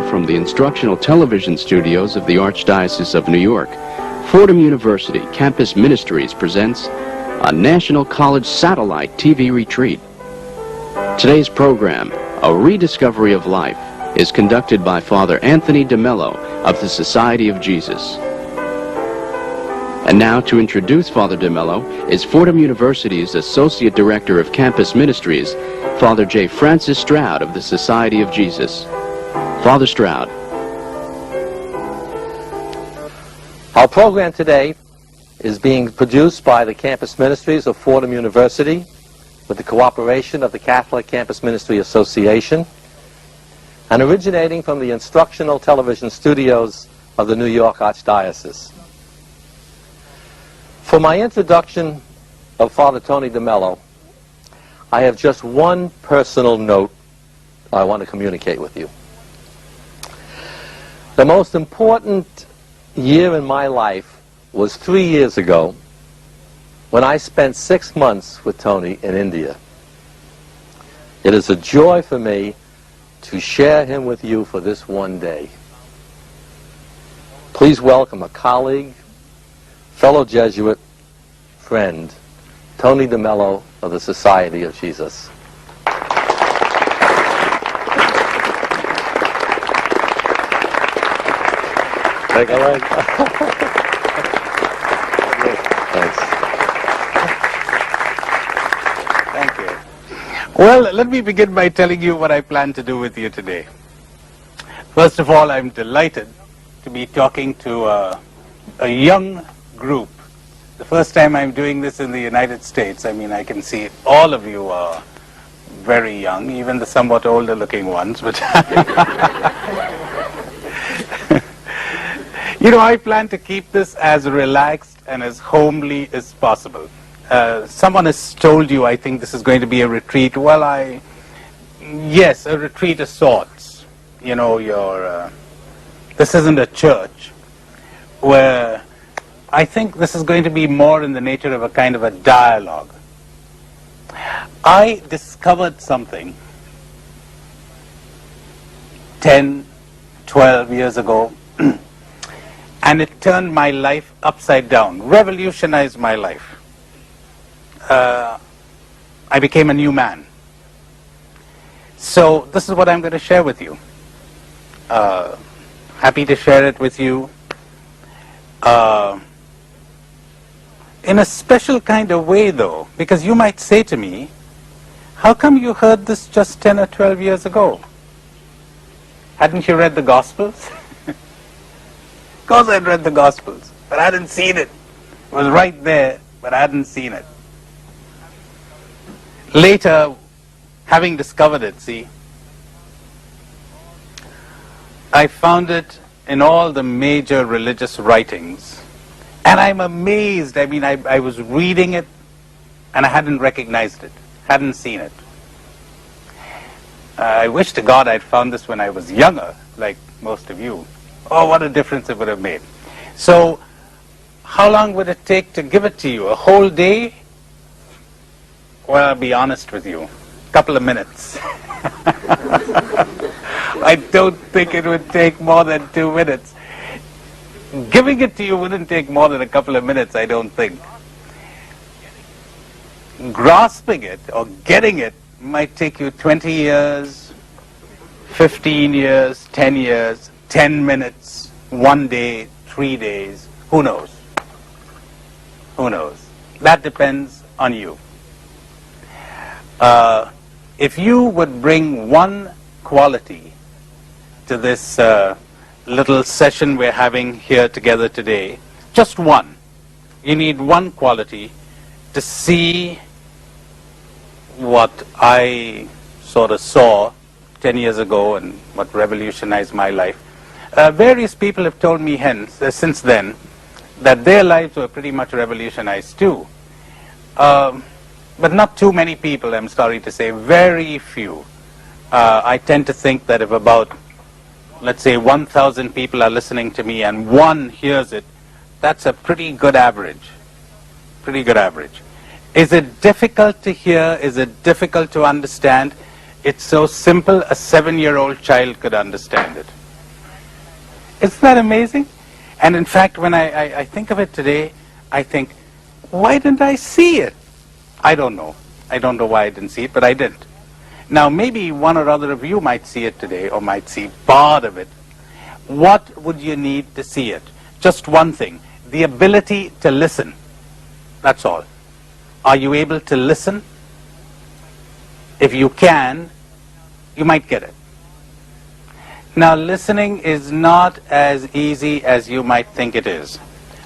from the instructional television studios of the Archdiocese of New York, Fordham University Campus Ministries presents a National College Satellite TV retreat. Today's program, A Rediscovery of Life, is conducted by Father Anthony de Mello of the Society of Jesus. And now to introduce Father de Mello is Fordham University's Associate Director of Campus Ministries, Father J. Francis Stroud of the Society of Jesus. Father Stroud. Our program today is being produced by the Campus Ministries of Fordham University with the cooperation of the Catholic Campus Ministry Association and originating from the instructional television studios of the New York Archdiocese. For my introduction of Father Tony de Mello, I have just one personal note I want to communicate with you. The most important year in my life was 3 years ago when I spent 6 months with Tony in India. It is a joy for me to share him with you for this one day. Please welcome a colleague, fellow Jesuit, friend, Tony de Mello of the Society of Jesus. Take a leg. Thanks. Thank you. Well, let me begin by telling you what I plan to do with you today. First of all, I'm delighted to be talking to a young group. The first time I'm doing this in the United States. I mean, I can see all of you are very young, even the somewhat older looking ones, but you know, I plan to keep this as relaxed and as homely as possible. Someone has told you, I think this is going to be a retreat. Well, yes, a retreat of sorts. You know, this isn't a church where I think this is going to be more in the nature of a kind of a dialogue. I discovered something 10, 12 years ago, and it turned my life upside down, revolutionized my life. I became a new man. So this is what I'm going to share with you. Happy to share it with you. In a special kind of way, though, because you might say to me, how come you heard this just 10 or 12 years ago? Hadn't you read the Gospels? Of course I'd read the Gospels, but I hadn't seen it. It was right there, but I hadn't seen it. Later, having discovered it, see, I found it in all the major religious writings. And I'm amazed. I mean, I was reading it, and I hadn't recognized it, hadn't seen it. I wish to God I'd found this when I was younger, like most of you. Oh, what a difference it would have made. So, how long would it take to give it to you? A whole day? Well, I'll be honest with you. A couple of minutes. I don't think it would take more than 2 minutes. Giving it to you wouldn't take more than a couple of minutes, I don't think. Grasping it or getting it might take you 20 years, 15 years, 10 years, 10 minutes, 1 day, 3 days. Who knows? Who knows? That depends on you. If you would bring one quality to this little session we're having here together today, just one. You need one quality to see what I sort of saw 10 years ago and what revolutionized my life. Various people have told me since then that their lives were pretty much revolutionized too. But not too many people, I'm sorry to say, very few. I tend to think that if about, let's say, 1,000 people are listening to me and one hears it, that's a pretty good average. Pretty good average. Is it difficult to hear? Is it difficult to understand? It's so simple, a 7-year-old child could understand it. Isn't that amazing? And in fact, when I think of it today, I think, why didn't I see it? I don't know. I don't know why I didn't see it, but I didn't. Now, maybe one or other of you might see it today, or might see part of it. What would you need to see it? Just one thing, the ability to listen. That's all. Are you able to listen? If you can, you might get it. Now, listening is not as easy as you might think it is.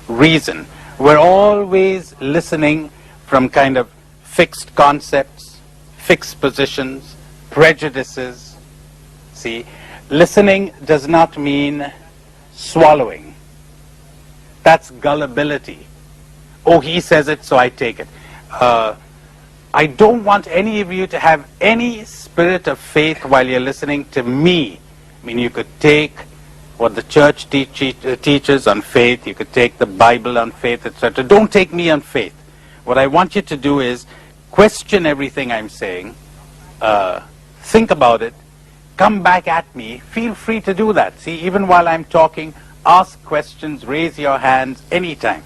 Reason. We're always listening from kind of fixed concepts, fixed positions, prejudices. See, listening does not mean swallowing. That's gullibility. Oh, he says it, so I take it. I don't want any of you to have any spirit of faith while you're listening to me. I mean, you could take what the church teaches on faith, you could take the Bible on faith, etc. Don't take me on faith. What I want you to do is question everything I'm saying, think about it, come back at me, feel free to do that. See, even while I'm talking, ask questions, raise your hands anytime.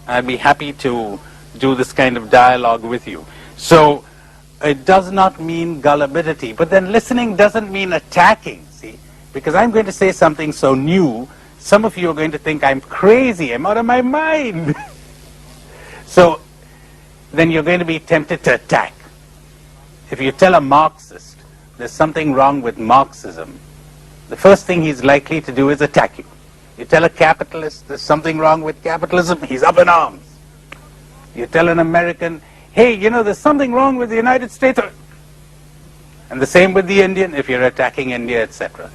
I'd be happy to do this kind of dialogue with you. So, it does not mean gullibility, but then listening doesn't mean attacking, see? Because I'm going to say something so new, some of you are going to think I'm crazy, I'm out of my mind. So, then you're going to be tempted to attack. If you tell a Marxist there's something wrong with Marxism, the first thing he's likely to do is attack you. You tell a capitalist there's something wrong with capitalism, he's up in arms. You tell an American, hey, you know, there's something wrong with the United States. And the same with the Indian, if you're attacking India, etc.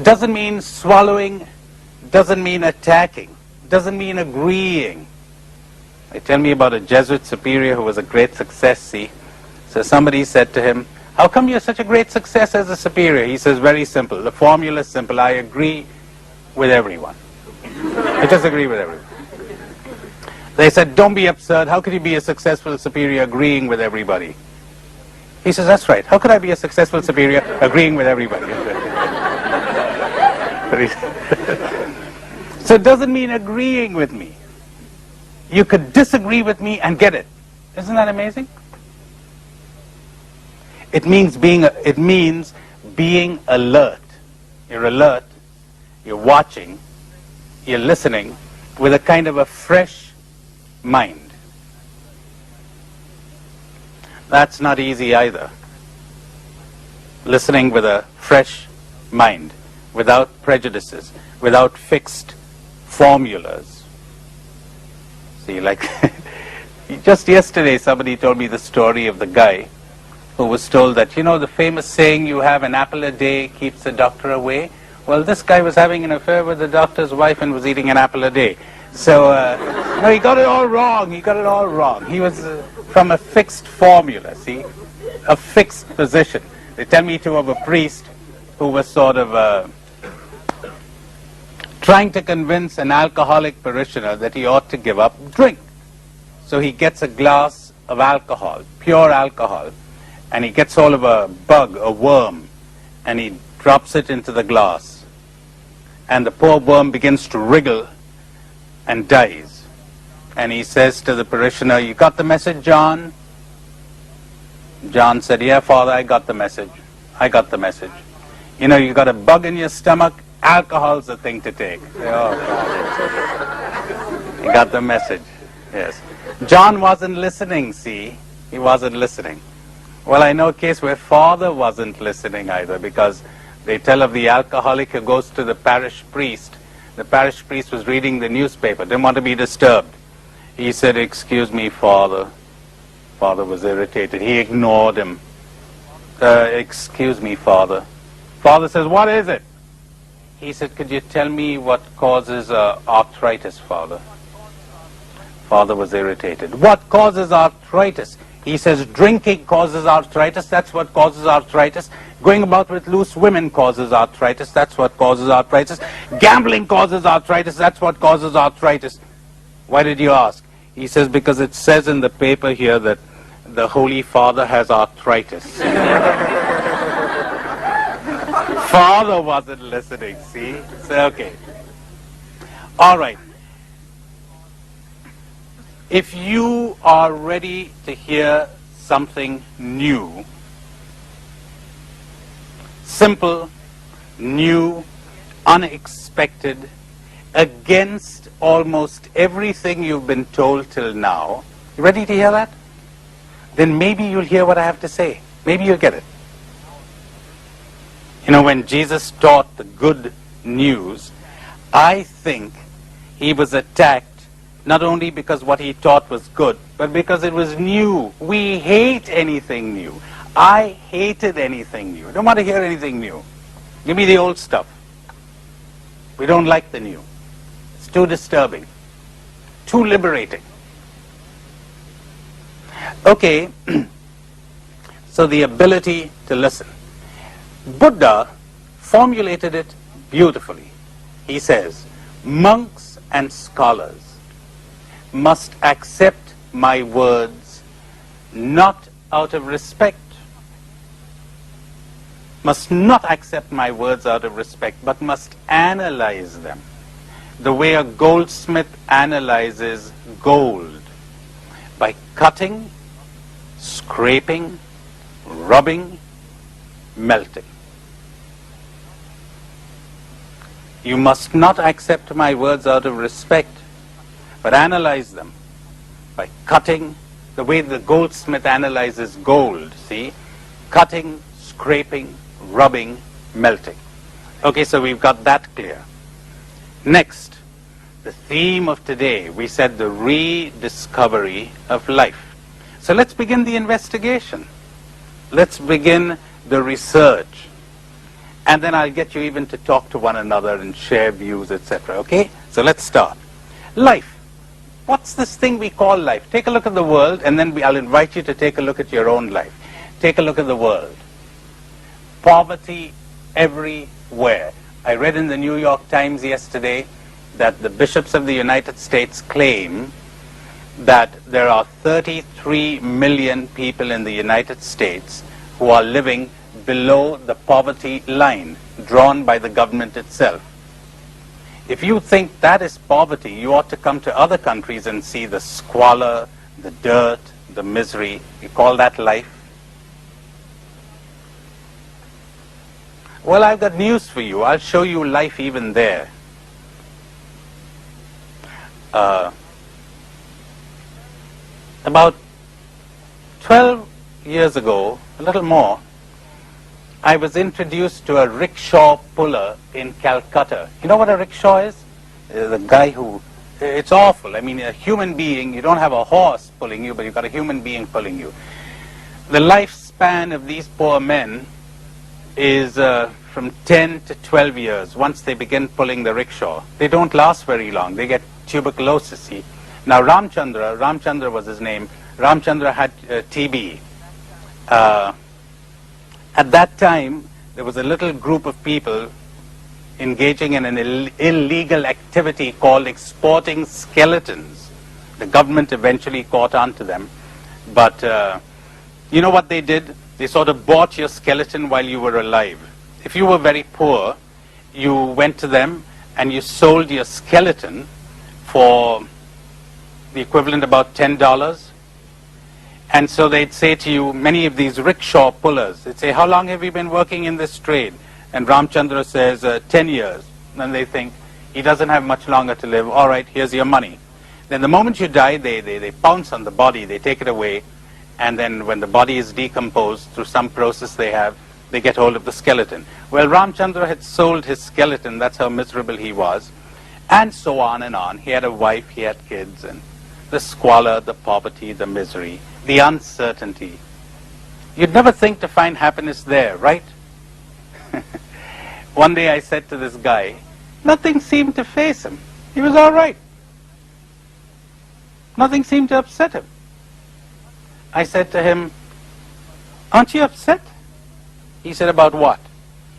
Doesn't mean swallowing, doesn't mean attacking, doesn't mean agreeing. They tell me about a Jesuit superior who was a great success, see. So somebody said to him, how come you're such a great success as a superior? He says, very simple. The formula is simple. I agree with everyone. I just agree with everyone. They said, don't be absurd. How could you be a successful superior agreeing with everybody? He says, that's right. How could I be a successful superior agreeing with everybody? So it doesn't mean agreeing with me. You could disagree with me and get it. Isn't that amazing? It means being alert. You're alert, you're watching, you're listening with a kind of a fresh mind. That's not easy either. Listening with a fresh mind, without prejudices, without fixed formulas. See, like, just yesterday somebody told me the story of the guy who was told that, you know, the famous saying you have, an apple a day keeps the doctor away. Well, this guy was having an affair with the doctor's wife and was eating an apple a day. So, no, he got it all wrong. He got it all wrong. He was from a fixed formula, see, a fixed position. They tell me too of a priest who was sort of trying to convince an alcoholic parishioner that he ought to give up drink. So he gets a glass of alcohol, pure alcohol, and he gets hold of a bug, a worm, and he drops it into the glass. And the poor worm begins to wriggle and dies. And he says to the parishioner, you got the message, John? John said, yeah, Father, I got the message. I got the message. You know, you got a bug in your stomach, alcohol's the thing to take. Oh, God. He got the message, yes. John wasn't listening, see? He wasn't listening. Well, I know a case where Father wasn't listening either, because they tell of the alcoholic who goes to the parish priest. The parish priest was reading the newspaper, didn't want to be disturbed. He said, excuse me, Father. Father was irritated. He ignored him. Excuse me, Father. Father says, what is it? He said, could you tell me what causes arthritis, Father? Father was irritated. What causes arthritis? He says, drinking causes arthritis, that's what causes arthritis. Going about with loose women causes arthritis, that's what causes arthritis. Gambling causes arthritis, that's what causes arthritis. Why did you ask? He says, because it says in the paper here that the Holy Father has arthritis. Father wasn't listening, see? So, okay. All right. If you are ready to hear something new, simple, new, unexpected, against almost everything you've been told till now, you ready to hear that? Then maybe you'll hear what I have to say. Maybe you'll get it. You know, when Jesus taught the good news, I think he was attacked not only because what he taught was good, but because it was new. We hate anything new. I hated anything new. I don't want to hear anything new. Give me the old stuff. We don't like the new. It's too disturbing, too liberating. Okay, so the ability to listen. Buddha formulated it beautifully. He says, monks and scholars must accept my words not out of respect, must not accept my words out of respect, but must analyze them the way a goldsmith analyzes gold, by cutting, scraping, rubbing, melting. You must not accept my words out of respect, but analyze them by cutting, the way the goldsmith analyzes gold, see? Cutting, scraping, rubbing, melting. Okay, so we've got that clear. Next, the theme of today, we said the rediscovery of life. So let's begin the investigation. Let's begin the research. And then I'll get you even to talk to one another and share views, etc. Okay? So let's start. Life. What's this thing we call life? Take a look at the world, and then I'll invite you to take a look at your own life. Take a look at the world. Poverty everywhere. I read in the New York Times yesterday that the bishops of the United States claim that there are 33 million people in the United States who are living below the poverty line drawn by the government itself. If you think that is poverty, you ought to come to other countries and see the squalor, the dirt, the misery. You call that life? Well, I've got news for you. I'll show you life even there. About 12 years ago, a little more, I was introduced to a rickshaw puller in Calcutta. You know what a rickshaw is? The guy who, it's awful. I mean, a human being, you don't have a horse pulling you, but you've got a human being pulling you. The lifespan of these poor men is from 10 to 12 years once they begin pulling the rickshaw. They don't last very long. They get tuberculosis, see. Now Ramchandra was his name. Ramchandra had TB. At that time, there was a little group of people engaging in an illegal activity called exporting skeletons. The government eventually caught on to them. But you know what they did? They sort of bought your skeleton while you were alive. If you were very poor, you went to them and you sold your skeleton for the equivalent about $10. And so they'd say to you, many of these rickshaw pullers, they'd say, how long have you been working in this trade? And Ramchandra says, 10 years. And they think, he doesn't have much longer to live. All right, here's your money. Then the moment you die, they pounce on the body, they take it away. And then when the body is decomposed through some process they have, they get hold of the skeleton. Well, Ramchandra had sold his skeleton. That's how miserable he was. And so on and on. He had a wife, he had kids, and the squalor, the poverty, the misery, the uncertainty. You'd never think to find happiness there, right? One day I said to this guy, nothing seemed to faze him. He was all right. Nothing seemed to upset him. I said to him, aren't you upset? He said, about what?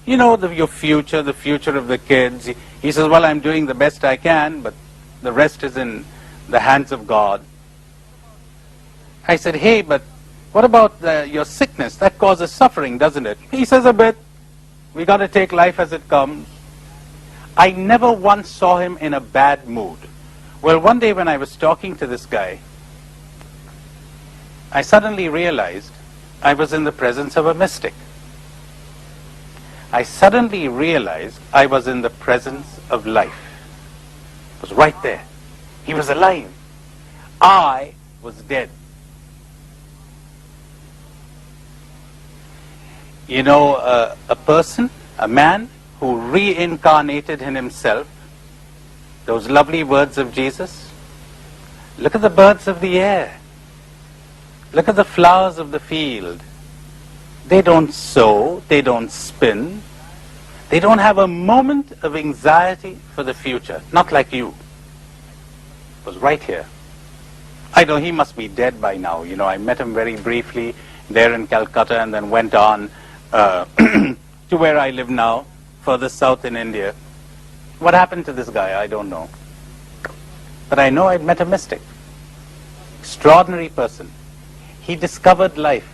You know, your future, the future of the kids. He says, well, I'm doing the best I can, but the rest is in the hands of God. I said, hey, but what about your sickness? That causes suffering, doesn't it? He says, a bit. We got to take life as it comes. I never once saw him in a bad mood. Well, one day when I was talking to this guy, I suddenly realized I was in the presence of a mystic. I suddenly realized I was in the presence of life. It was right there. He was alive. I was dead. You know, a person, a man who reincarnated in himself, those lovely words of Jesus, look at the birds of the air. Look at the flowers of the field. They don't sow, they don't spin, they don't have a moment of anxiety for the future, not like you. It was right here. I know he must be dead by now. You know, I met him very briefly there in Calcutta and then went on to where I live now, further south in India. What happened to this guy, I don't know. But I know I'd met a mystic. Extraordinary person. He discovered life.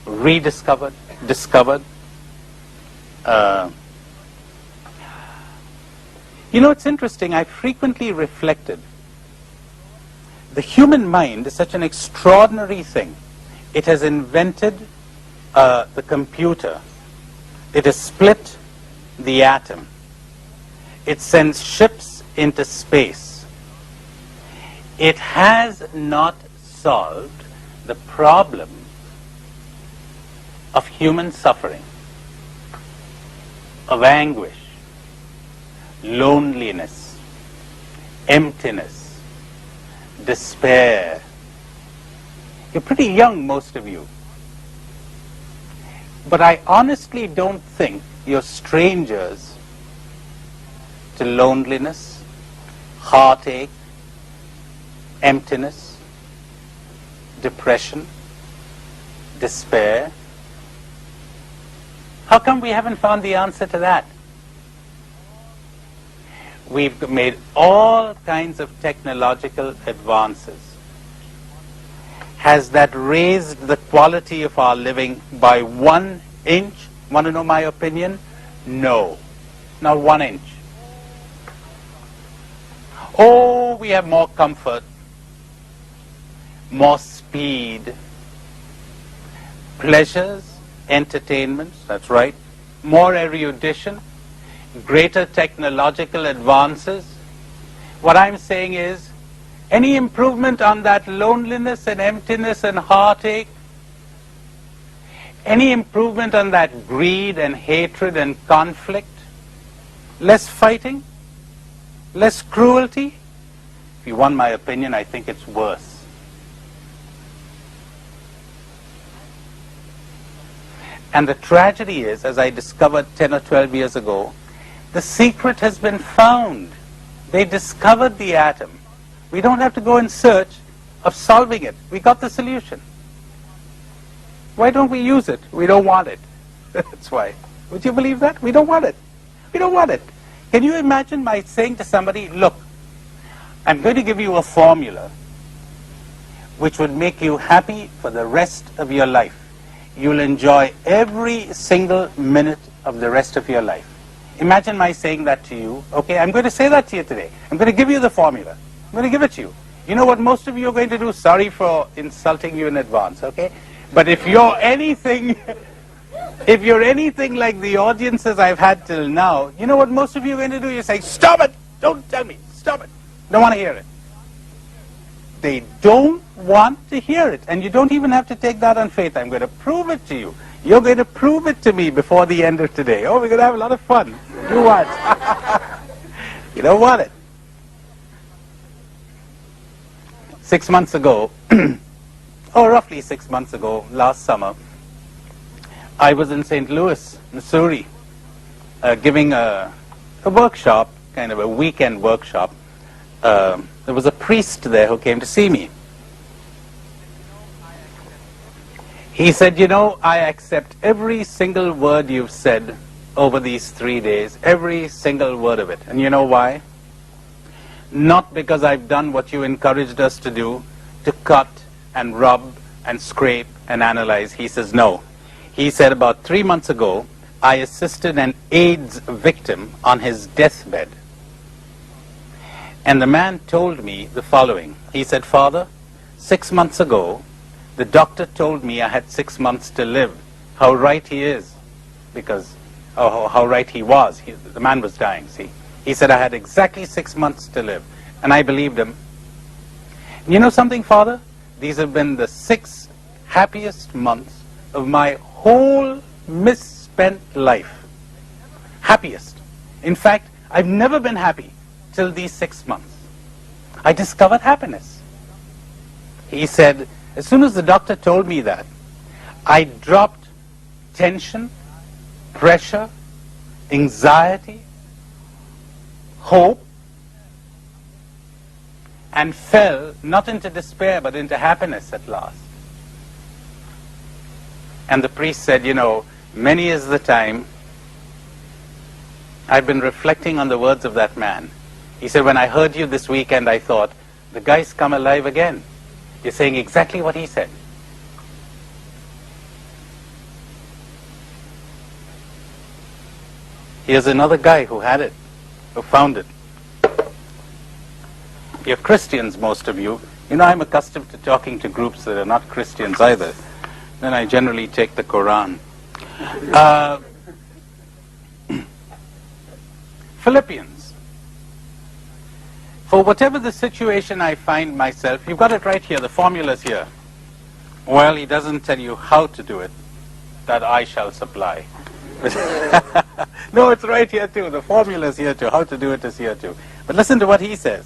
Rediscovered, discovered. You know, it's interesting, I frequently reflected. The human mind is such an extraordinary thing. It has invented the computer. It has split the atom. It sends ships into space. It has not solved the problem of human suffering, of anguish, loneliness, emptiness, despair. You're pretty young, most of you. But I honestly don't think you're strangers to loneliness, heartache, emptiness, depression, despair. How come we haven't found the answer to that? We've made all kinds of technological advances. Has that raised the quality of our living by 1 inch? Want to know my opinion? No, not 1 inch. Oh, we have more comfort, more speed, pleasures, entertainments, that's right, more erudition, greater technological advances. What I'm saying is, any improvement on that loneliness and emptiness and heartache, any improvement on that greed and hatred and conflict, less fighting, less cruelty? If you want my opinion, I think it's worse. And the tragedy is, as I discovered 10 or 12 years ago, the secret has been found. They discovered the atom. We don't have to go in search of solving it. We got the solution. Why don't we use it? We don't want it. That's why. Would you believe that? We don't want it. We don't want it. Can you imagine my saying to somebody, look, I'm going to give you a formula which would make you happy for the rest of your life. You'll enjoy every single minute of the rest of your life. Imagine my saying that to you. Okay, I'm going to say that to you today. I'm going to give you the formula. I'm going to give it to you. You know what most of you are going to do? Sorry for insulting you in advance, okay? But if you're anything, if you're anything like the audiences I've had till now, you know what most of you are going to do? You say, stop it! Don't tell me! Stop it! Don't want to hear it. They don't want to hear it. And you don't even have to take that on faith. I'm going to prove it to you. You're going to prove it to me before the end of today. Oh, we're going to have a lot of fun. You watch. You don't want it. 6 months ago, or roughly 6 months ago, last summer, I was in St. Louis, Missouri, giving a workshop, kind of a weekend workshop. There was a priest there who came to see me. He said, you know, I accept every single word you've said over these 3 days, every single word of it. And you know why? Not because I've done what you encouraged us to do, to cut and rub and scrape and analyze. He says, no. He said about 3 months ago, I assisted an AIDS victim on his deathbed. And the man told me the following. He said, "Father, 6 months ago, the doctor told me I had 6 months to live." How right he is, because how right he was. The man was dying, see. He said, "I had exactly 6 months to live." And I believed him. And you know something, Father? These have been the 6 happiest months of my whole misspent life. Happiest. In fact, I've never been happy till these 6 months. I discovered happiness. He said, as soon as the doctor told me that, I dropped tension, pressure, anxiety, hope, and fell not into despair but into happiness at last. And the priest said, "You know, many is the time I've been reflecting on the words of that man." He said, "When I heard you this weekend, I thought, the guy's come alive again. You're saying exactly what he said." Here's another guy who had it, who found it. You're Christians, most of you. You know, I'm accustomed to talking to groups that are not Christians either. Then I generally take the Quran. Philippians. For whatever the situation I find myself, you've got it right here, the formula's here. Well, he doesn't tell you how to do it, that I shall supply. No, it's right here too. The formula is here too. How to do it is here too. But listen to what he says.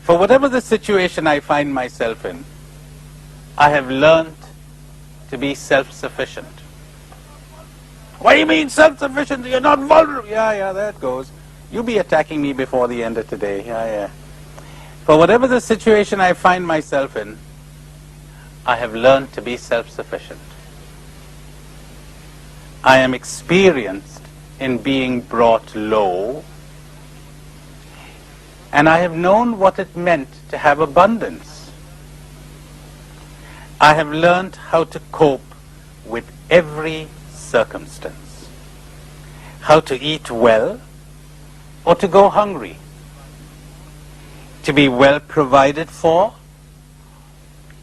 For whatever the situation I find myself in, I have learned to be self-sufficient. What do you mean self-sufficient? You're not vulnerable. Yeah, there it goes. You'll be attacking me before the end of today. Yeah. For whatever the situation I find myself in, I have learned to be self-sufficient. I am experienced in being brought low, and I have known what it meant to have abundance. I have learned how to cope with every circumstance, how to eat well or to go hungry, to be well provided for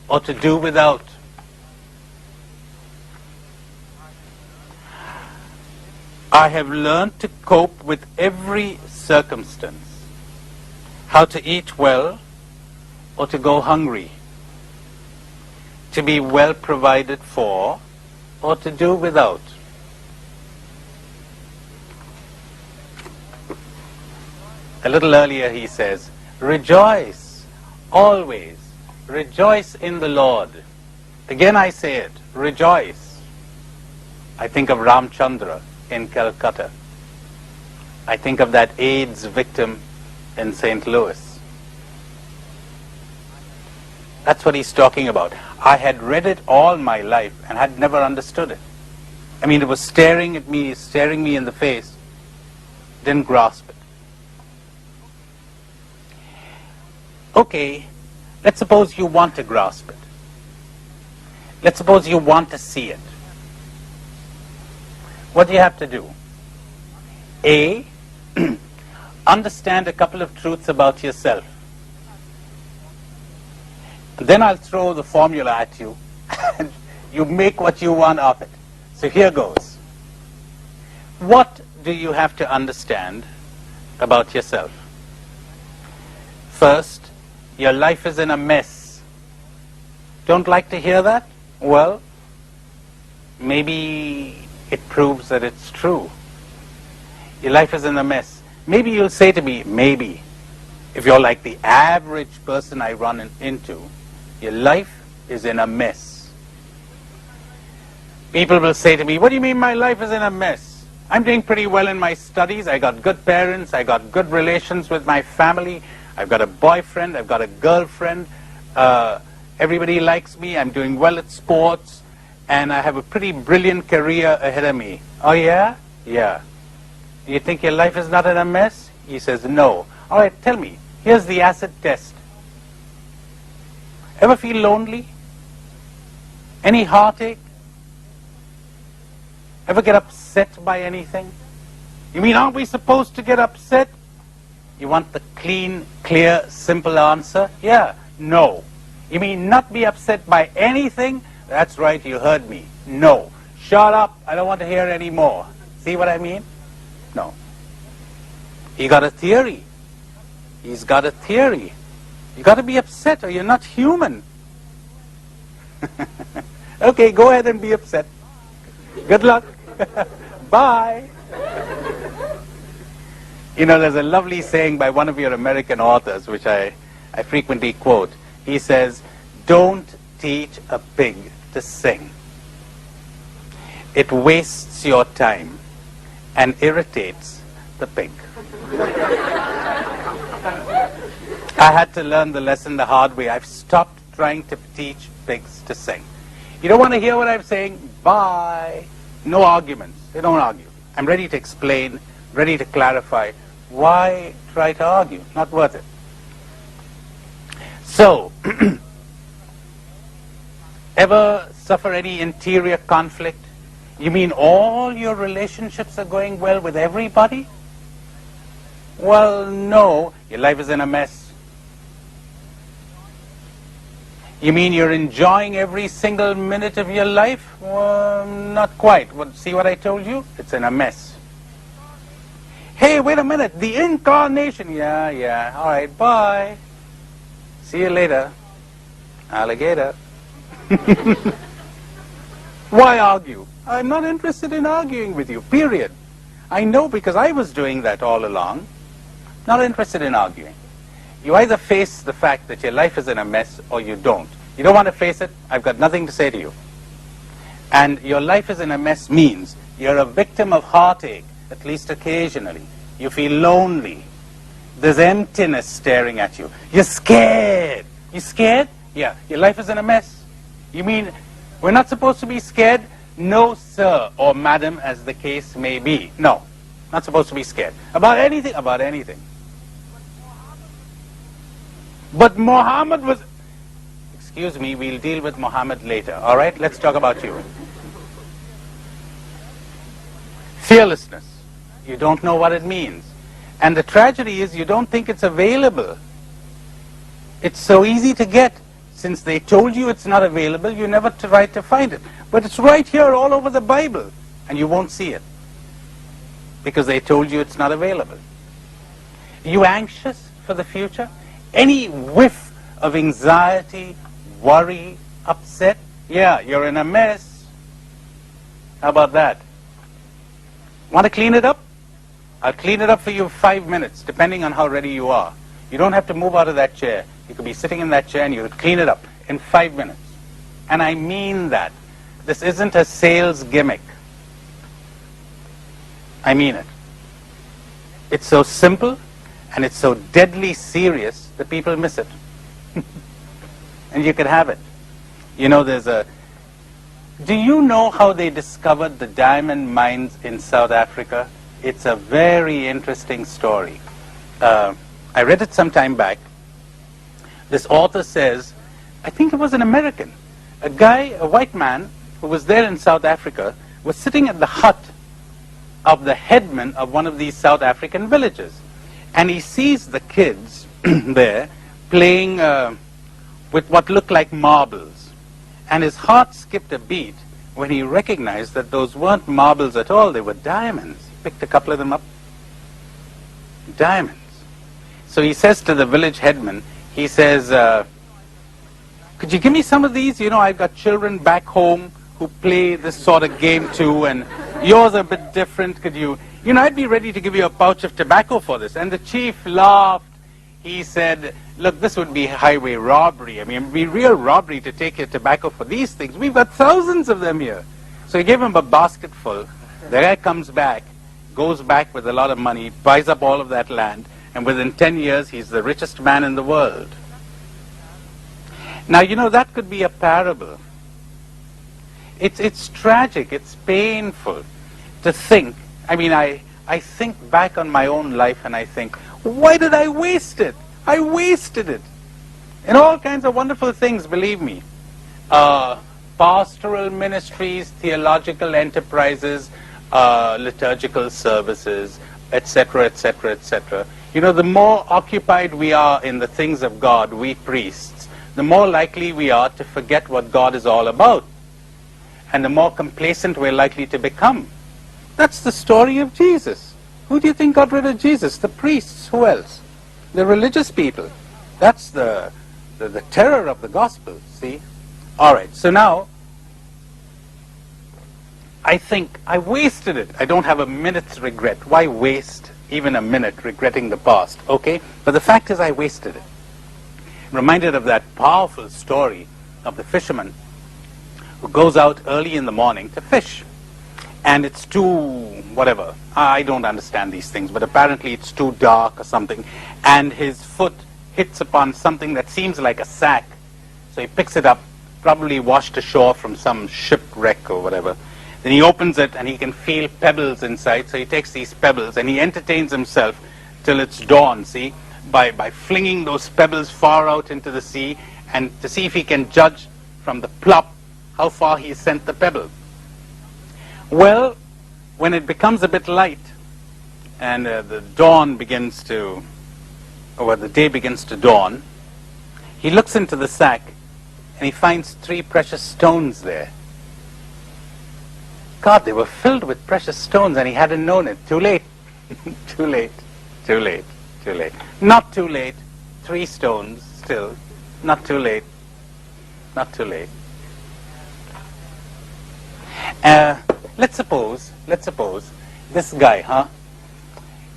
or to do without. I have learned to cope with every circumstance, how to eat well or to go hungry, to be well provided for or to do without. A little earlier he says, rejoice always, rejoice in the Lord. Again I say it, rejoice. I think of Ramchandra in Calcutta. I think of that AIDS victim in St. Louis. That's what he's talking about. I had read it all my life and had never understood it. I mean, it was staring me in the face, didn't grasp it. Okay, let's suppose you want to grasp it. Let's suppose you want to see it. What do you have to do? A, understand a couple of truths about yourself. Then I'll throw the formula at you, and you make what you want of it. So here goes. What do you have to understand about yourself? First, your life is in a mess. Don't like to hear that? Well, maybe it proves that it's true. Your life is in a mess. Maybe you'll say to me, maybe, if you're like the average person I run into, your life is in a mess. People will say to me, what do you mean my life is in a mess? I'm doing pretty well in my studies. I got good parents. I got good relations with my family. I've got a boyfriend. I've got a girlfriend. Everybody likes me. I'm doing well at sports. And I have a pretty brilliant career ahead of me. Oh, yeah? Yeah. You think your life is not in a mess? He says, no. All right, tell me. Here's the acid test. Ever feel lonely? Any heartache? Ever get upset by anything? You mean, aren't we supposed to get upset? You want the clean, clear, simple answer? Yeah, no. You mean not be upset by anything? That's right, you heard me. No. Shut up, I don't want to hear any more. See what I mean? No. He got a theory. He's got a theory. You got to be upset or you're not human. Okay, go ahead and be upset. Good luck. Bye. You know, there's a lovely saying by one of your American authors, which I frequently quote. He says, don't teach a pig to sing. It wastes your time and irritates the pig. I had to learn the lesson the hard way. I've stopped trying to teach pigs to sing. You don't want to hear what I'm saying? Bye. No arguments. They don't argue. I'm ready to explain, ready to clarify. Why try to argue? Not worth it. So, ever suffer any interior conflict? You mean all your relationships are going well with everybody? Well, no. Your life is in a mess. You mean you're enjoying every single minute of your life? Well, not quite. Well, see what I told you? It's in a mess. Hey, wait a minute. The incarnation. Yeah. All right, bye. See you later. Alligator. Why argue? I'm not interested in arguing with you, period. I know because I was doing that all along. Not interested in arguing. You either face the fact that your life is in a mess or you don't. You don't want to face it, I've got nothing to say to you. And your life is in a mess means you're a victim of heartache, at least occasionally. You feel lonely. There's emptiness staring at you. You're scared. You scared? Yeah. Your life is in a mess. You mean we're not supposed to be scared? No, sir, or madam, as the case may be. No, not supposed to be scared. About anything? About anything. But Muhammad was... Excuse me, we'll deal with Muhammad later. All right, let's talk about you. Fearlessness. You don't know what it means. And the tragedy is you don't think it's available. It's so easy to get. Since they told you it's not available, you never tried to find it. But it's right here all over the Bible, and you won't see it. Because they told you it's not available. Are you anxious for the future? Any whiff of anxiety, worry, upset? Yeah, you're in a mess. How about that? Want to clean it up? I'll clean it up for you in 5 minutes, depending on how ready you are. You don't have to move out of that chair. You could be sitting in that chair and you could clean it up in 5 minutes. And I mean that. This isn't a sales gimmick. I mean it. It's so simple and it's so deadly serious that people miss it. And you could have it. You know, do you know how they discovered the diamond mines in South Africa? It's a very interesting story. I read it some time back. This author says, I think it was an American, a guy, a white man, who was there in South Africa, was sitting at the hut of the headman of one of these South African villages. And he sees the kids there playing with what looked like marbles. And his heart skipped a beat when he recognized that those weren't marbles at all, they were diamonds. Picked a couple of them up. Diamonds. So he says to the village headman, he says, could you give me some of these? You know, I've got children back home who play this sort of game too, and yours are a bit different. Could you know, I'd be ready to give you a pouch of tobacco for this. And the chief laughed. He said, look, this would be highway robbery. I mean, it would be real robbery to take your tobacco for these things. We've got thousands of them here. So he gave him a basket full. The guy comes back, goes back with a lot of money, buys up all of that land, and within 10 years, he's the richest man in the world. Now, you know, that could be a parable. It's tragic, it's painful to think. I mean, I think back on my own life and I think, why did I waste it? I wasted it. And all kinds of wonderful things, believe me. pastoral ministries, theological enterprises, liturgical services, etc., etc., etc. You know, the more occupied we are in the things of God, we priests, the more likely we are to forget what God is all about, and the more complacent we're likely to become. That's the story of Jesus. Who do you think got rid of Jesus? The priests. Who else? The religious people. That's the terror of the gospel, see? All right, so now, I think I wasted it. I don't have a minute's regret. Why waste even a minute regretting the past, okay? But the fact is I wasted it. Reminded of that powerful story of the fisherman who goes out early in the morning to fish. And it's too, whatever, I don't understand these things, but apparently it's too dark or something, and his foot hits upon something that seems like a sack. So he picks it up, probably washed ashore from some shipwreck or whatever. Then he opens it and he can feel pebbles inside, so he takes these pebbles and he entertains himself till it's dawn, see, by flinging those pebbles far out into the sea, and to see if he can judge from the plop how far he sent the pebble. Well, when it becomes a bit light and the dawn begins to, or the day begins to dawn, he looks into the sack and he finds 3 precious stones there. God, they were filled with precious stones and he hadn't known it. Too late. Too late. Too late. Too late. Not too late. 3 stones still. Not too late. Not too late. Let's suppose this guy,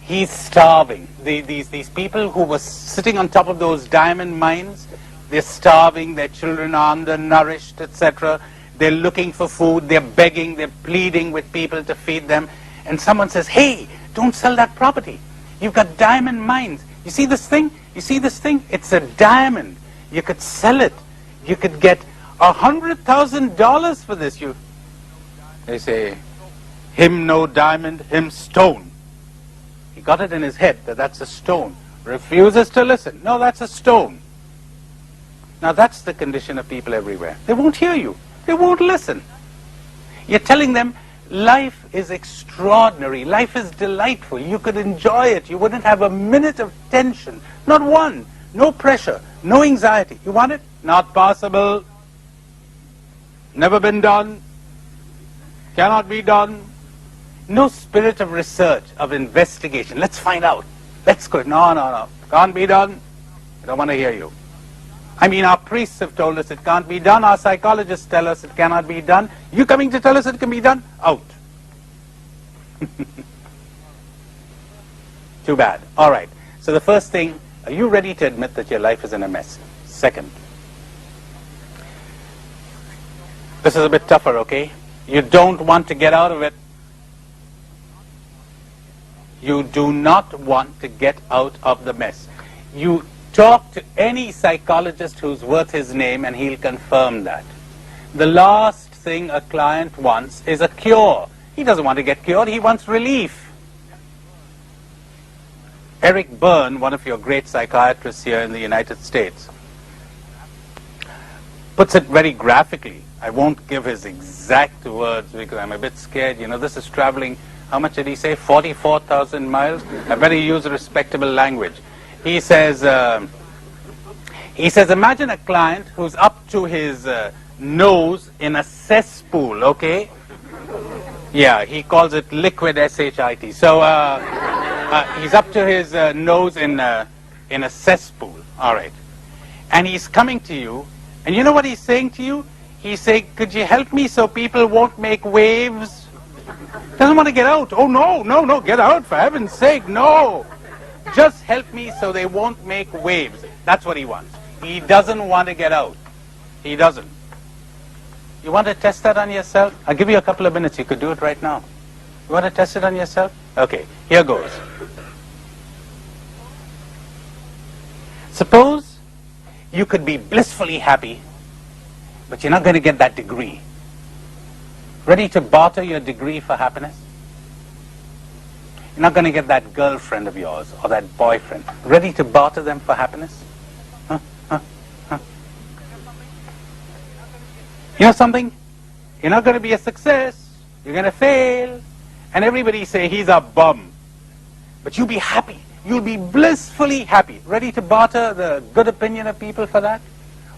he's starving. These people who were sitting on top of those diamond mines, they're starving, their children are undernourished, etc. They're looking for food, they're begging, they're pleading with people to feed them. And someone says, hey, don't sell that property. You've got diamond mines. You see this thing? You see this thing? It's a diamond. You could sell it. You could get $100,000 for this. They say, him no diamond, him stone. He got it in his head that that's a stone. Refuses to listen. No, that's a stone. Now that's the condition of people everywhere. They won't hear you. They won't listen. You're telling them life is extraordinary. Life is delightful. You could enjoy it. You wouldn't have a minute of tension. Not one. No pressure. No anxiety. You want it? Not possible. Never been done. Cannot be done. No spirit of research, of investigation. Let's find out. Let's go. No. Can't be done. I don't want to hear you. I mean, our priests have told us it can't be done. Our psychologists tell us it cannot be done. You coming to tell us it can be done? Out. Too bad. All right. So the first thing, are you ready to admit that your life is in a mess? Second, this is a bit tougher, okay? You don't want to get out of it. You do not want to get out of the mess. You talk to any psychologist who's worth his name and he'll confirm that. The last thing a client wants is a cure. He doesn't want to get cured, he wants relief. Eric Byrne, one of your great psychiatrists here in the United States, puts it very graphically. I won't give his exact words because I'm a bit scared. You know, this is traveling, how much did he say? 44,000 miles? I better use respectable language. He says, imagine a client who's up to his nose in a cesspool, okay? Yeah, he calls it liquid shit. So he's up to his nose in a cesspool, all right. And he's coming to you, and you know what he's saying to you? He's saying, could you help me so people won't make waves? Doesn't want to get out. Oh, no, get out, for heaven's sake, no. Just help me so they won't make waves. That's what he wants. He doesn't want to get out. He doesn't. You want to test that on yourself? I'll give you a couple of minutes. You could do it right now. You want to test it on yourself? Okay, here goes. Suppose you could be blissfully happy, but you're not going to get that degree. Ready to barter your degree for happiness? You're not going to get that girlfriend of yours or that boyfriend. Ready to barter them for happiness? You know something? You're not going to be a success. You're going to fail. And everybody say, he's a bum. But you'll be happy. You'll be blissfully happy. Ready to barter the good opinion of people for that?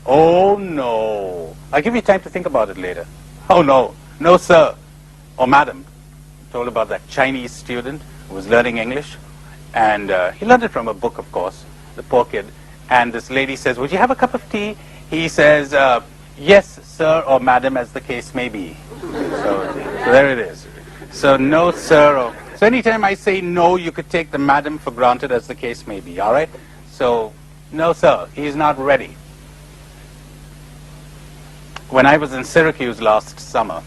Oh, no. I'll give you time to think about it later. Oh, no. No, sir. Or madam. I told about that Chinese student who was learning English. And he learned it from a book, of course, the poor kid. And this lady says, would you have a cup of tea? He says, yes, sir, or madam, as the case may be. So there it is. So no, sir, or... So anytime I say no, you could take the madam for granted, as the case may be, all right? So, no, sir, he's not ready. When I was in Syracuse last summer,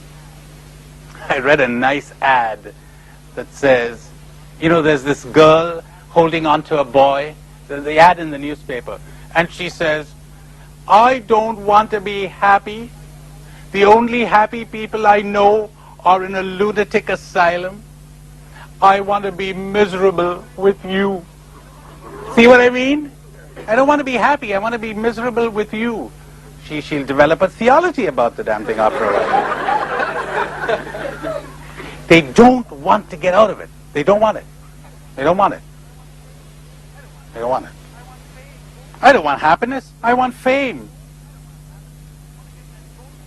I read a nice ad that says, you know, there's this girl holding on to a boy, the ad in the newspaper, and she says, I don't want to be happy. The only happy people I know are in a lunatic asylum. I want to be miserable with you. See what I mean? I don't want to be happy. I want to be miserable with you. She'll develop a theology about the damn thing after a while. They don't want to get out of it. They don't want it. They don't want it. They don't want it. I don't want happiness. I want fame.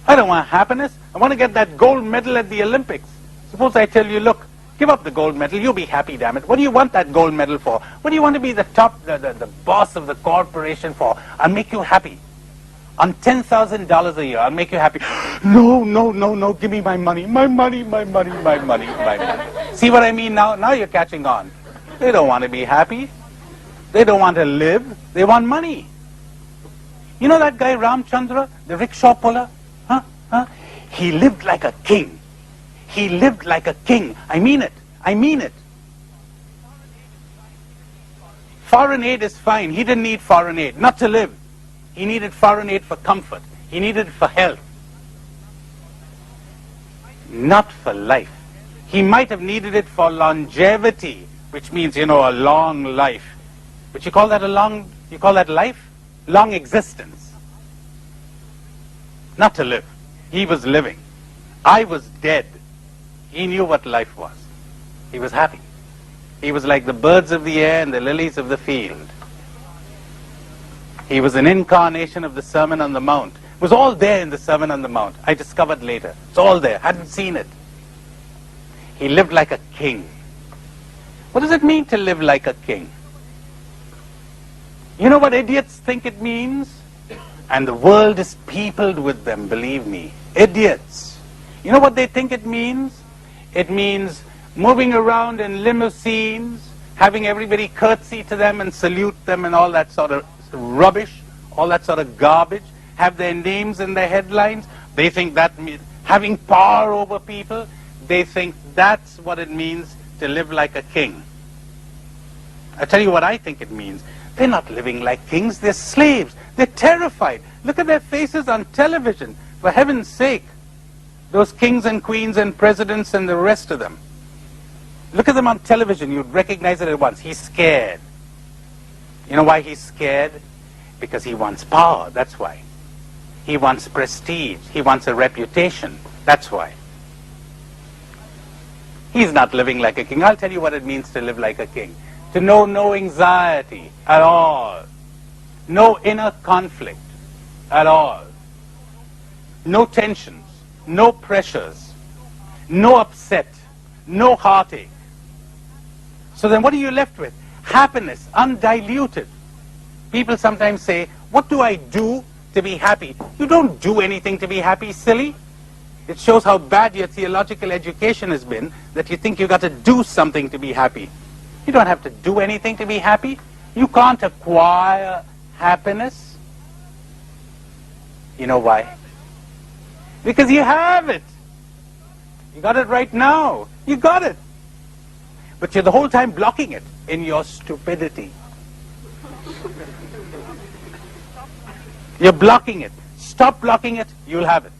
I don't want happiness. I want to get that gold medal at the Olympics. Suppose I tell you, look, give up the gold medal. You'll be happy, damn it. What do you want that gold medal for? What do you want to be the top, the boss of the corporation for? I'll make you happy. On $10,000 a year, I'll make you happy. No, no, no, no, give me my money. My money, my money, my money, my money. See what I mean now? Now you're catching on. They don't want to be happy. They don't want to live. They want money. You know that guy Ramchandra, the rickshaw puller? He lived like a king. He lived like a king. I mean it. I mean it. Foreign aid is fine. He didn't need foreign aid. Not to live. He needed foreign aid for comfort. He needed it for health. Not for life. He might have needed it for longevity, which means, you know, a long life. But you call that you call that life? Long existence. Not to live. He was living. I was dead. He knew what life was. He was happy. He was like the birds of the air and the lilies of the field. He was an incarnation of the Sermon on the Mount. It was all there in the Sermon on the Mount. I discovered later. It's all there. Hadn't seen it. He lived like a king. What does it mean to live like a king? You know what idiots think it means? And the world is peopled with them, believe me. Idiots. You know what they think it means? It means moving around in limousines, having everybody curtsy to them and salute them and all that sort of rubbish, all that sort of garbage, have their names in their headlines. They think that means having power over people. They think that's what it means to live like a king. I tell you what I think it means. They're not living like kings, they're slaves. They're terrified. Look at their faces on television. For heaven's sake, those kings and queens and presidents and the rest of them. Look at them on television, you'd recognize it at once. He's scared. You know why he's scared? Because he wants power, that's why. He wants prestige, he wants a reputation, that's why. He's not living like a king. I'll tell you what it means to live like a king. To know no anxiety at all. No inner conflict at all. No tensions, no pressures, no upset, no heartache. So then what are you left with? Happiness, undiluted. People sometimes say, what do I do to be happy? You don't do anything to be happy, silly. It shows how bad your theological education has been that you think you got to do something to be happy. You don't have to do anything to be happy. You can't acquire happiness. You know why? Because you have it. You got it right now. You got it. But you're the whole time blocking it in your stupidity. You're blocking it. Stop blocking it, you'll have it.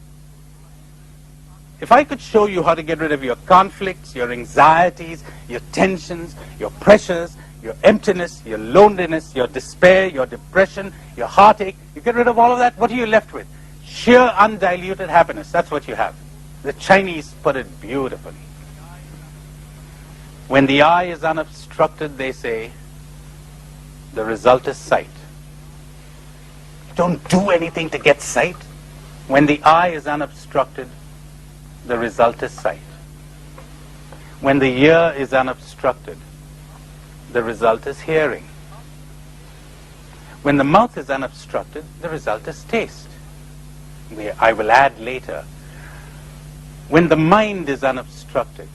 If I could show you how to get rid of your conflicts, your anxieties, your tensions, your pressures, your emptiness, your loneliness, your despair, your depression, your heartache, you get rid of all of that, what are you left with? sheer undiluted happiness. That's what you have. The Chinese put it beautifully. When the eye is unobstructed, they say, the result is sight. Don't do anything to get sight. When the eye is unobstructed, the result is sight. When the ear is unobstructed, the result is hearing. When the mouth is unobstructed, the result is taste. I will add later, when the mind is unobstructed,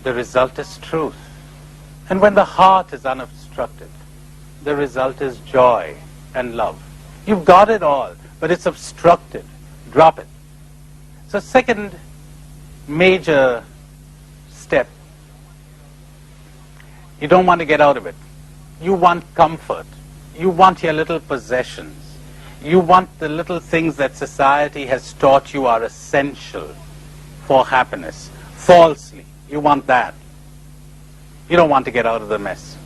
the result is truth. And when the heart is unobstructed, the result is joy and love. You've got it all, but it's obstructed. Drop it. So second major step, you don't want to get out of it. You want comfort. You want your little possessions. You want the little things that society has taught you are essential for happiness. Falsely. You want that. You don't want to get out of the mess.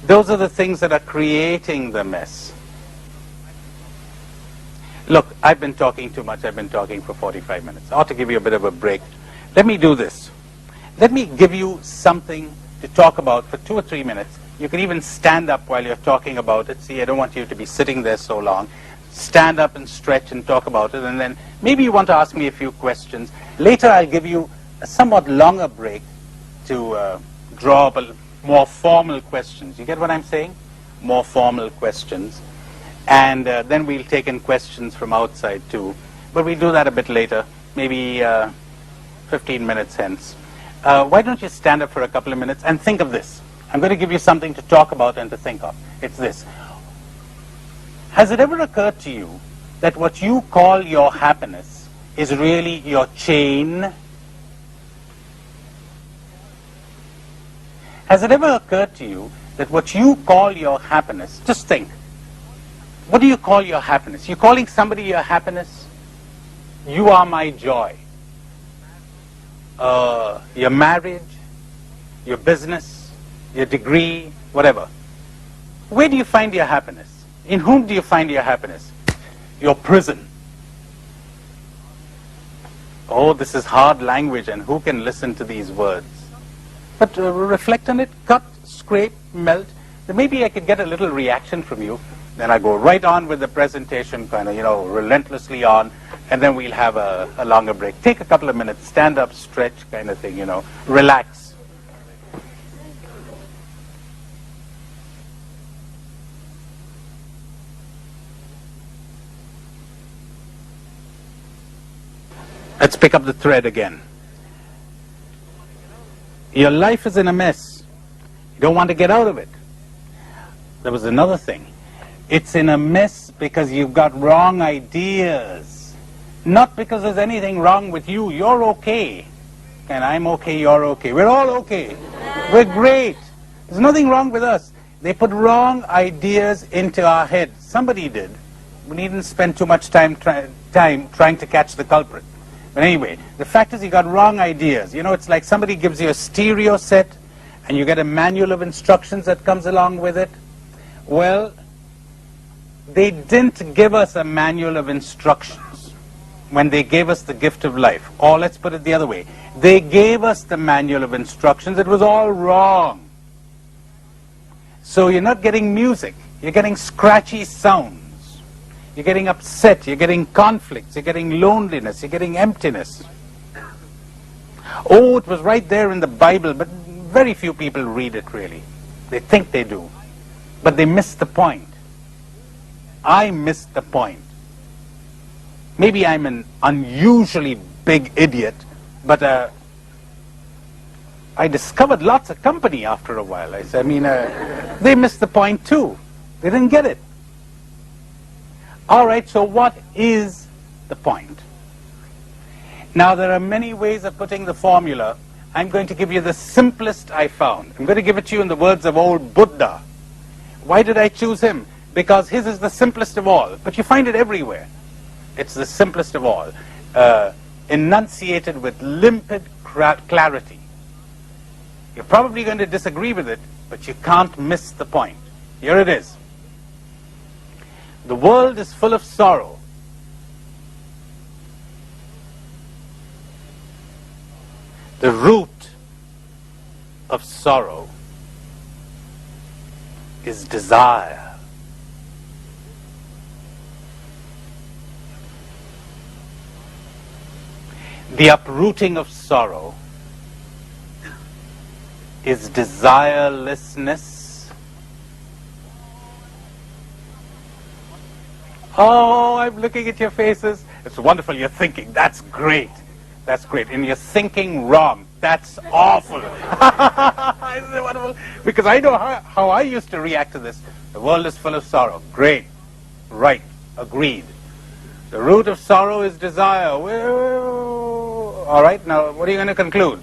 Those are the things that are creating the mess. Look, I've been talking too much. I've been talking for 45 minutes. I ought to give you a bit of a break. Let me do this. Let me give you something to talk about for 2 or 3 minutes. You can even stand up while you're talking about it. See, I don't want you to be sitting there so long. Stand up and stretch and talk about it, and then maybe you want to ask me a few questions. Later I'll give you a somewhat longer break to draw up more formal questions. You get what I'm saying? More formal questions. And then we'll take in questions from outside too. But we'll do that a bit later, maybe 15 minutes hence. Why don't you stand up for a couple of minutes and think of this. I'm going to give you something to talk about and to think of. It's this. Has it ever occurred to you that what you call your happiness is really your chain? Has it ever occurred to you that what you call your happiness, just think, what do you call your happiness? You're calling somebody your happiness? You are my joy. Your marriage, your business, your degree, whatever. Where do you find your happiness? In whom do you find your happiness? Your prison. Oh, this is hard language, and who can listen to these words? But reflect on it, cut, scrape, melt. Then maybe I could get a little reaction from you. Then I go right on with the presentation, kind of, relentlessly on, and then we'll have a longer break. Take a couple of minutes, stand up, stretch, kind of thing, relax. Let's pick up the thread again. Your life is in a mess. You don't want to get out of it. There was another thing. It's in a mess because you've got wrong ideas. Not because there's anything wrong with you. You're okay. And I'm okay, you're okay. We're all okay. We're great. There's nothing wrong with us. They put wrong ideas into our head. Somebody did. We needn't spend too much time trying to catch the culprit. But anyway, the fact is you got wrong ideas. It's like somebody gives you a stereo set and you get a manual of instructions that comes along with it. Well, they didn't give us a manual of instructions when they gave us the gift of life. Or let's put it the other way. They gave us the manual of instructions. It was all wrong. So you're not getting music. You're getting scratchy sounds. You're getting upset, you're getting conflicts, you're getting loneliness, you're getting emptiness. Oh, it was right there in the Bible, but very few people read it really. They think they do, but they miss the point. I missed the point. Maybe I'm an unusually big idiot, but I discovered lots of company after a while. They missed the point too. They didn't get it. All right, so what is the point? Now, there are many ways of putting the formula. I'm going to give you the simplest I found. I'm going to give it to you in the words of old Buddha. Why did I choose him? Because his is the simplest of all. But you find it everywhere. It's the simplest of all. Enunciated with limpid clarity. You're probably going to disagree with it, but you can't miss the point. Here it is. The world is full of sorrow. The root of sorrow is desire. The uprooting of sorrow is desirelessness. Oh, I'm looking at your faces. It's wonderful you're thinking. That's great. That's great. And you're thinking wrong. That's awful. Isn't it wonderful? Because I know how I used to react to this. The world is full of sorrow. Great. Right. Agreed. The root of sorrow is desire. All right, now what are you going to conclude?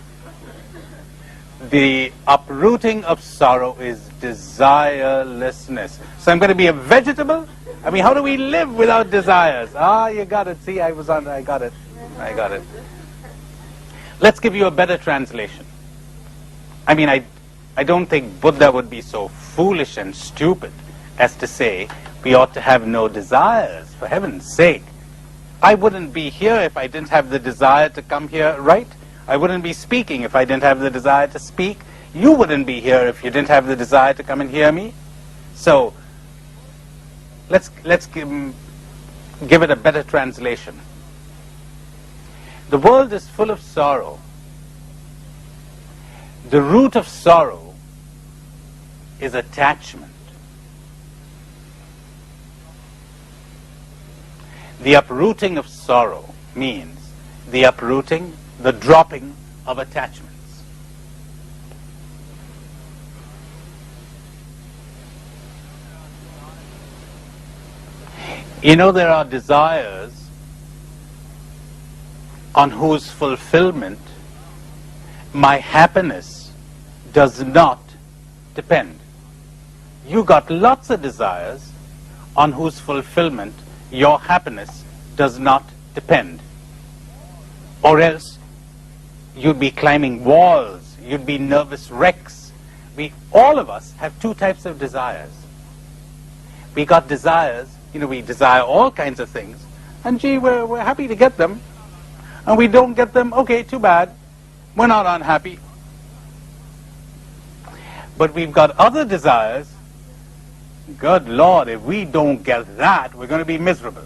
The uprooting of sorrow is desirelessness. So I'm going to be a vegetable? I mean, how do we live without desires? Ah, you got it. See, I got it. Let's give you a better translation. I mean, I don't think Buddha would be so foolish and stupid as to say we ought to have no desires, for heaven's sake. I wouldn't be here if I didn't have the desire to come here, right? I wouldn't be speaking if I didn't have the desire to speak. You wouldn't be here if you didn't have the desire to come and hear me. So, let's give it a better translation. The world is full of sorrow. The root of sorrow is attachment. The uprooting of sorrow means the uprooting, the dropping of attachments. You know, there are desires on whose fulfillment my happiness does not depend. You got lots of desires on whose fulfillment your happiness does not depend. Or else you'd be climbing walls, you'd be nervous wrecks. All of us have two types of desires. We got desires, we desire all kinds of things, and gee, we're happy to get them. And we don't get them, okay, too bad. We're not unhappy. But we've got other desires. Good Lord, if we don't get that, we're going to be miserable.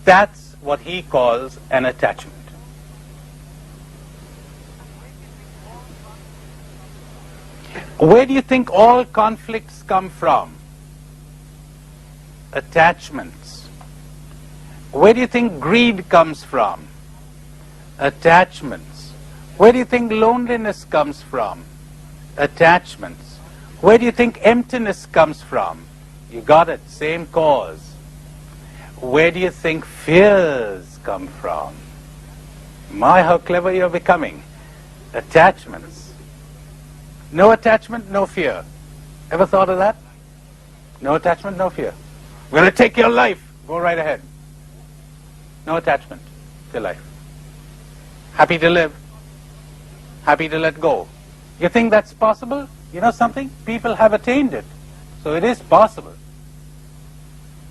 That's what he calls an attachment. Where do you think all conflicts come from? Attachments. Where do you think greed comes from? Attachments. Where do you think loneliness comes from? Attachments. Where do you think emptiness comes from? You got it, same cause. Where do you think fears come from? My, how clever you're becoming. Attachments. No attachment, no fear. Ever thought of that? No attachment, no fear. We're going to take your life. Go right ahead. No attachment to your life. Happy to live. Happy to let go. You think that's possible? You know something? People have attained it. So it is possible.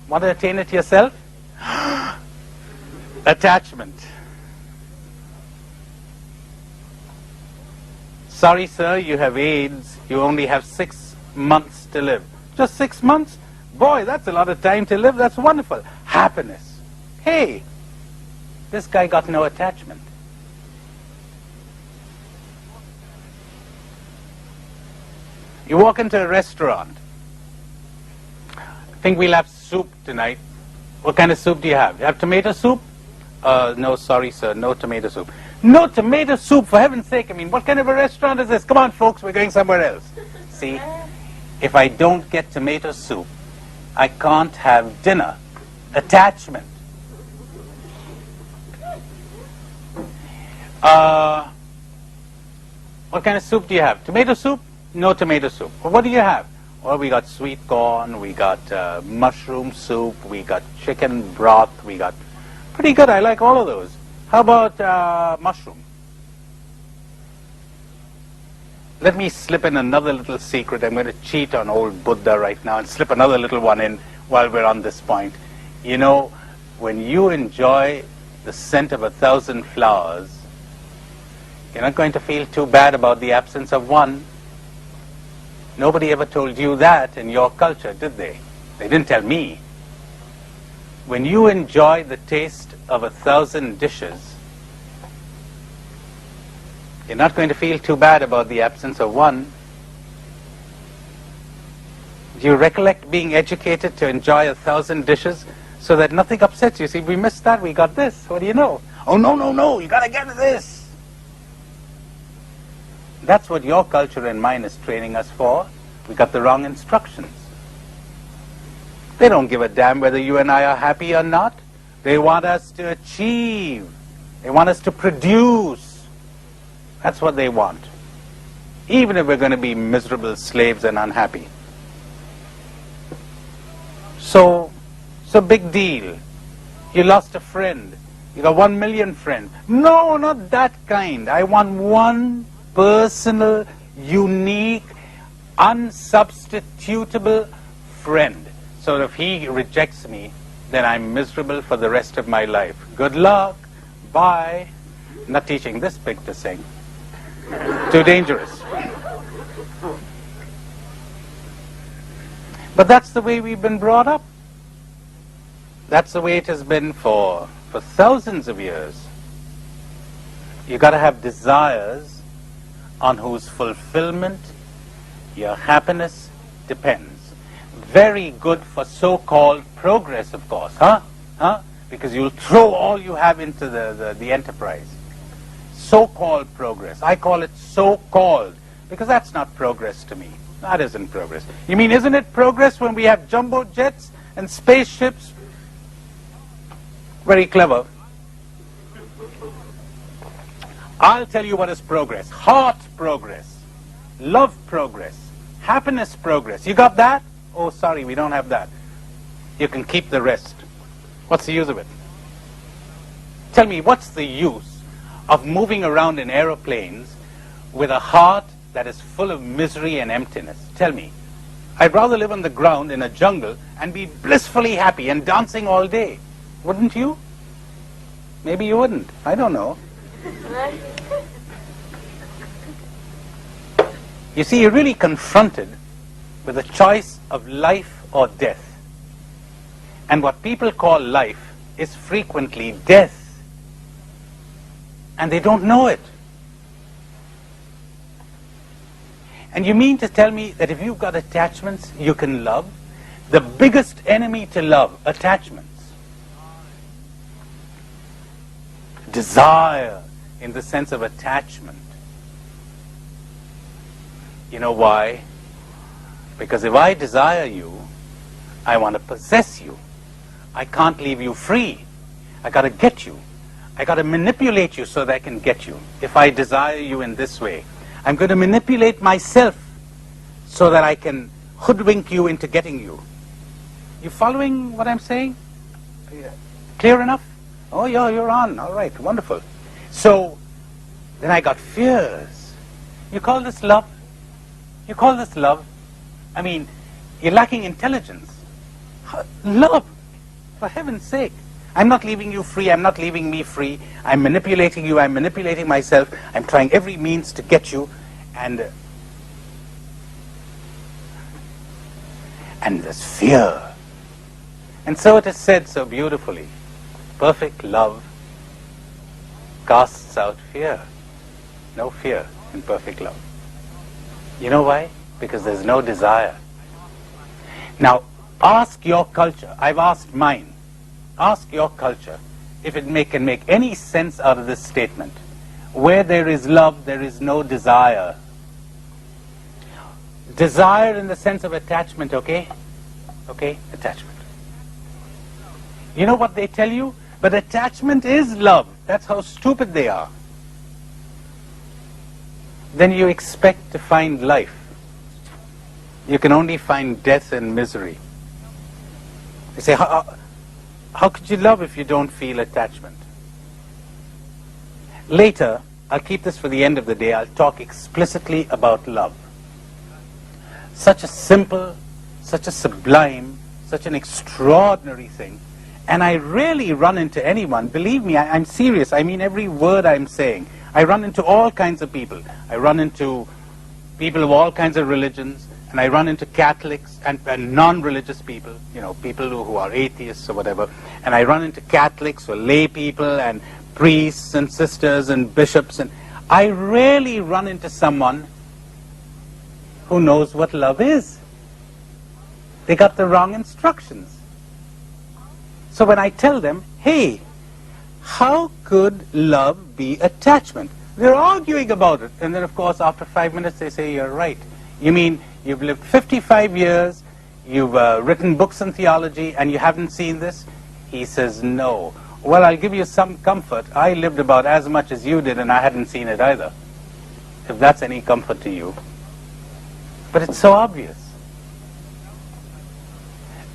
Want to attain it yourself? Attachment. Sorry, sir, you have AIDS. You only have 6 months to live. Just 6 months? Boy, that's a lot of time to live. That's wonderful. Happiness. Hey, this guy got no attachment. You walk into a restaurant. I think we'll have soup tonight. What kind of soup do you have? You have tomato soup? No, sorry, sir, no tomato soup. No tomato soup, for heaven's sake. I mean, what kind of a restaurant is this? Come on, folks, we're going somewhere else. See, if I don't get tomato soup, I can't have dinner. Attachment. What kind of soup do you have? Tomato soup? No tomato soup. Well, what do you have? Well, we got sweet corn, we got mushroom soup, we got chicken broth, we got... Pretty good, I like all of those. How about mushroom? Let me slip in another little secret. I'm going to cheat on old Buddha right now and slip another little one in while we're on this point. You know, when you enjoy the scent of 1,000 flowers, You're not going to feel too bad about the absence of one. Nobody ever told you that in your culture, did they? They didn't tell me. When you enjoy the taste of 1,000 dishes, you're not going to feel too bad about the absence of one. Do you recollect being educated to enjoy 1,000 dishes so that nothing upsets you? See, we missed that, we got this. What do you know? Oh, no, you got to get this. That's what your culture and mine is training us for. We got the wrong instructions. They don't give a damn whether you and I are happy or not. They want us to achieve. They want us to produce. That's what they want. Even if we're going to be miserable slaves and unhappy. So big deal. You lost a friend. You got 1 million friends. No, not that kind. I want one personal, unique, unsubstitutable friend. So if he rejects me, then I'm miserable for the rest of my life. Good luck. Bye. Not teaching this pig to sing. Too dangerous. But that's the way we've been brought up. That's the way it has been for thousands of years. You've got to have desires on whose fulfillment your happiness depends. Very good for so-called progress, of course, huh? Because you'll throw all you have into the enterprise. So-called progress. I call it so-called, because that's not progress to me. That isn't progress. You mean, isn't it progress when we have jumbo jets and spaceships? Very clever. I'll tell you what is progress. Heart progress. Love progress. Happiness progress. You got that? Oh, sorry, we don't have that. You can keep the rest. What's the use of it? Tell me, what's the use of moving around in aeroplanes with a heart that is full of misery and emptiness? Tell me. I'd rather live on the ground in a jungle and be blissfully happy and dancing all day. Wouldn't you? Maybe you wouldn't. I don't know. You see, you're really confronted with a choice of life or death. And what people call life is frequently death. And they don't know it. And you mean to tell me that if you've got attachments, you can love? The biggest enemy to love, attachments. Desire in the sense of attachment. You know why? Because if I desire you, I want to possess you. I can't leave you free. I got to get you. I got to manipulate you so that I can get you. If I desire you in this way, I'm going to manipulate myself so that I can hoodwink you into getting you. You following what I'm saying? Clear enough? Oh, yeah, you're on. All right, wonderful. So, then I got fears. You call this love? You call this love? I mean, you're lacking intelligence. Love, for heaven's sake. I'm not leaving you free. I'm not leaving me free. I'm manipulating you. I'm manipulating myself. I'm trying every means to get you. And there's fear. And so it is said so beautifully. Perfect love casts out fear. No fear in perfect love. You know why? Because there's no desire. Now, ask your culture. I've asked mine. Ask your culture if it can make any sense out of this statement. Where there is love, there is no desire. Desire in the sense of attachment, okay? Okay? Attachment. You know what they tell you? But attachment is love. That's how stupid they are. Then you expect to find life. You can only find death and misery. They say, how could you love if you don't feel attachment? Later, I'll keep this for the end of the day, I'll talk explicitly about love. Such a simple, such a sublime, such an extraordinary thing. And I rarely run into anyone, believe me, I'm serious, I mean every word I'm saying. I run into all kinds of people. I run into people of all kinds of religions, and I run into Catholics and non-religious people, you know, people who are atheists or whatever, and I run into Catholics or lay people and priests and sisters and bishops, and I rarely run into someone who knows what love is. They got the wrong instructions. So when I tell them, hey, how could love be attachment? They're arguing about it. And then, of course, after 5 minutes, they say, you're right. You mean you've lived 55 years, you've written books on theology, and you haven't seen this? He says, no. Well, I'll give you some comfort. I lived about as much as you did, and I hadn't seen it either. If that's any comfort to you. But it's so obvious.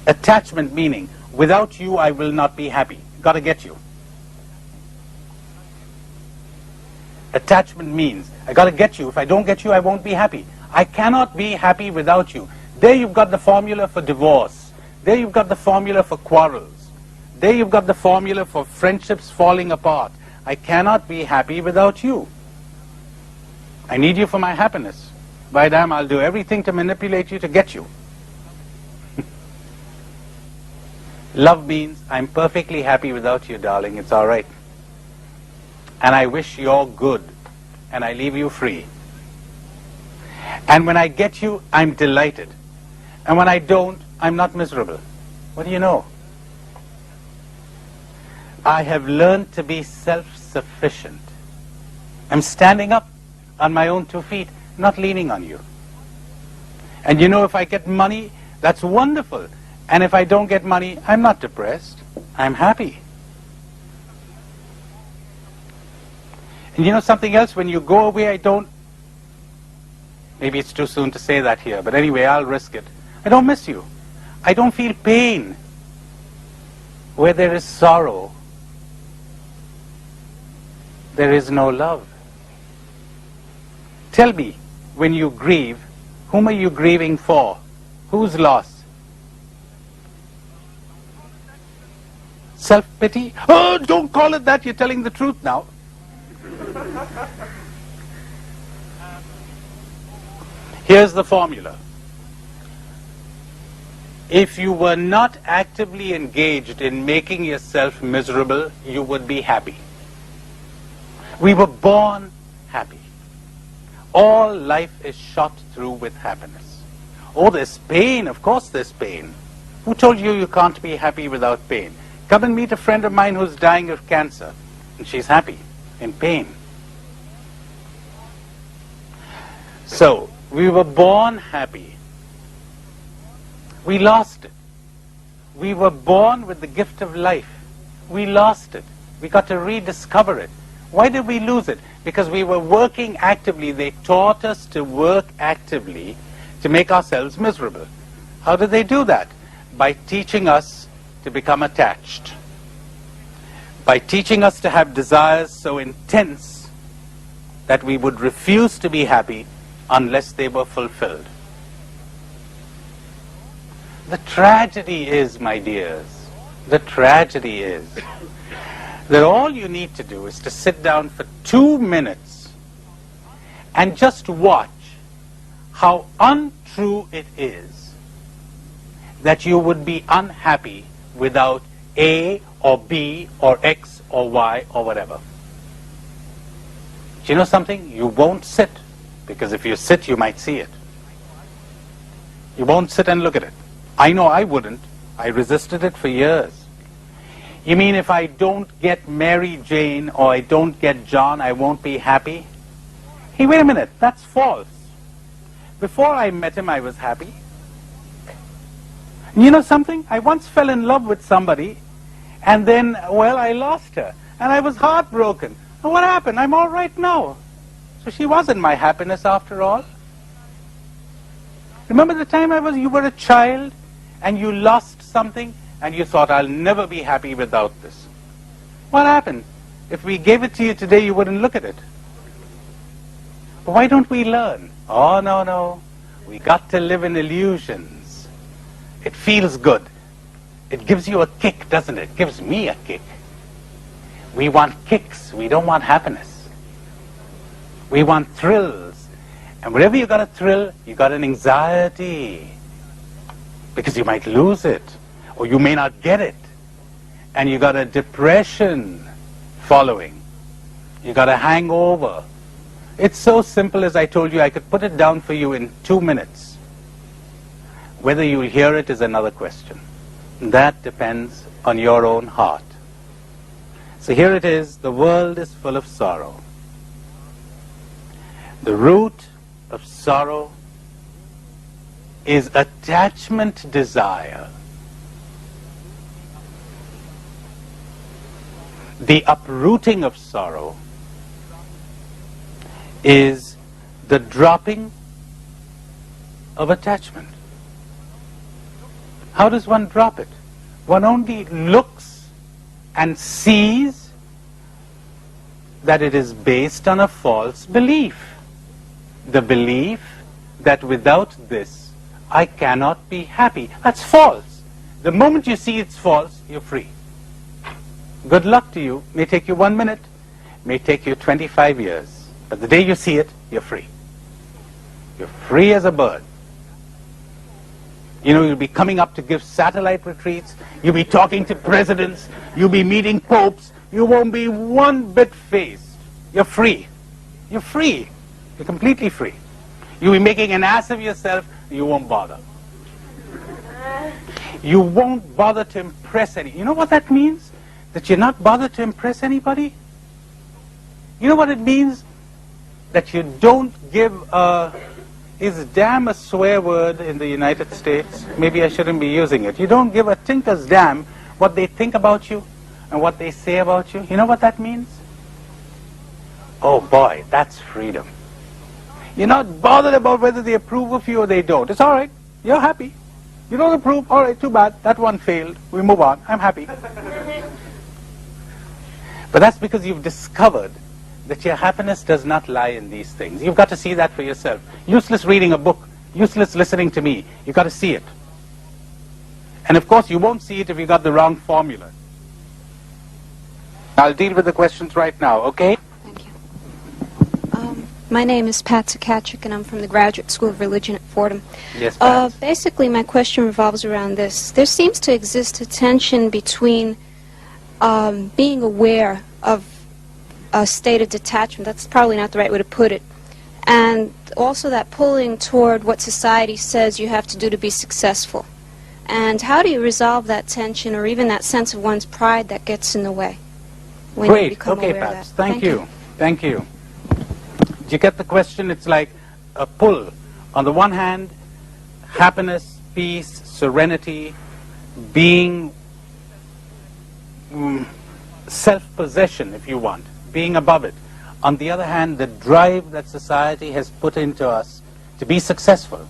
Attachment meaning, without you, I will not be happy. Got to get you. Attachment means, I got to get you. If I don't get you, I won't be happy. I cannot be happy without you. There you've got the formula for divorce. There you've got the formula for quarrels. There you've got the formula for friendships falling apart. I cannot be happy without you. I need you for my happiness. By damn, I'll do everything to manipulate you to get you. Love means, I'm perfectly happy without you, darling. It's all right. And I wish you're good, and I leave you free. And when I get you, I'm delighted. And when I don't, I'm not miserable. What do you know? I have learned to be self-sufficient. I'm standing up on my own 2 feet, not leaning on you. And you know, if I get money, that's wonderful. And if I don't get money, I'm not depressed. I'm happy. And you know something else? When you go away, I don't... Maybe it's too soon to say that here, but anyway, I'll risk it. I don't miss you. I don't feel pain. Where there is sorrow, there is no love. Tell me, when you grieve, whom are you grieving for? Whose loss? Self-pity? Oh, don't call it that. You're telling the truth now. Here's the formula. If you were not actively engaged in making yourself miserable, you would be happy. We were born happy. All life is shot through with happiness. Oh, there's pain. Of course there's pain. Who told you you can't be happy without pain? Come and meet a friend of mine who's dying of cancer, and she's happy in pain. So, we were born happy. We lost it. We were born with the gift of life. We lost it. We got to rediscover it. Why did we lose it? Because we were working actively. They taught us to work actively to make ourselves miserable. How did they do that? By teaching us to become attached. By teaching us to have desires so intense that we would refuse to be happy unless they were fulfilled. The tragedy is, my dears, the tragedy is that all you need to do is to sit down for 2 minutes and just watch how untrue it is that you would be unhappy without A or B or X or Y or whatever. Do you know something? You won't sit, because if you sit, you might see it. You won't sit and look at it. I know I wouldn't. I resisted it for years. You mean if I don't get Mary Jane or I don't get John, I won't be happy? Hey, wait a minute. That's false. Before I met him, I was happy. And you know something? I once fell in love with somebody, and then, well, I lost her. And I was heartbroken. And what happened? I'm all right now. So she wasn't my happiness after all. Remember the time you were a child and you lost something and you thought, I'll never be happy without this. What happened? If we gave it to you today, you wouldn't look at it. But why don't we learn? Oh, no. We got to live in illusions. It feels good. It gives you a kick, doesn't it? It gives me a kick. We want kicks. We don't want happiness. We want thrills. And wherever you got a thrill, you got an anxiety. Because you might lose it, or you may not get it. And you got a depression following. You got a hangover. It's so simple, as I told you. I could put it down for you in 2 minutes. Whether you'll hear it is another question. That depends on your own heart. So here it is. The world is full of sorrow. The root of sorrow is attachment desire. The uprooting of sorrow is the dropping of attachment. How does one drop it? One only looks and sees that it is based on a false belief. The belief that without this, I cannot be happy. That's false. The moment you see it's false, you're free. Good luck to you. May take you 1 minute, may take you 25 years. But the day you see it, you're free. You're free as a bird. You know, you'll be coming up to give satellite retreats, you'll be talking to presidents, you'll be meeting popes, you won't be one bit fazed. You're free. You're free. You're completely free. You'll be making an ass of yourself, you won't bother. You won't bother to impress any. You know what that means? That you're not bothered to impress anybody? You know what it means? That you don't give a... Is damn a swear word in the United States? Maybe I shouldn't be using it. You don't give a tinker's damn what they think about you and what they say about you. You know what that means? Oh boy, that's freedom. You're not bothered about whether they approve of you or they don't. It's all right. You're happy. You don't approve. All right, too bad. That one failed. We move on. I'm happy. But that's because you've discovered that your happiness does not lie in these things. You've got to see that for yourself. Useless reading a book. Useless listening to me. You've got to see it. And of course, you won't see it if you got the wrong formula. I'll deal with the questions right now, okay? Thank you. My name is Pat Sakachik, and I'm from the Graduate School of Religion at Fordham. Yes, Pat. Basically, my question revolves around this. There seems to exist a tension between being aware of a state of detachment, that's probably not the right way to put it, and also that pulling toward what society says you have to do to be successful. And how do you resolve that tension, or even that sense of one's pride that gets in the way when you Great. become Okay, aware of Pat. that? Thank you. Thank you. Did you get the question? It's like a pull. On the one hand, happiness, peace, serenity, being self-possession, if you want, being above it. On the other hand, the drive that society has put into us to be successful.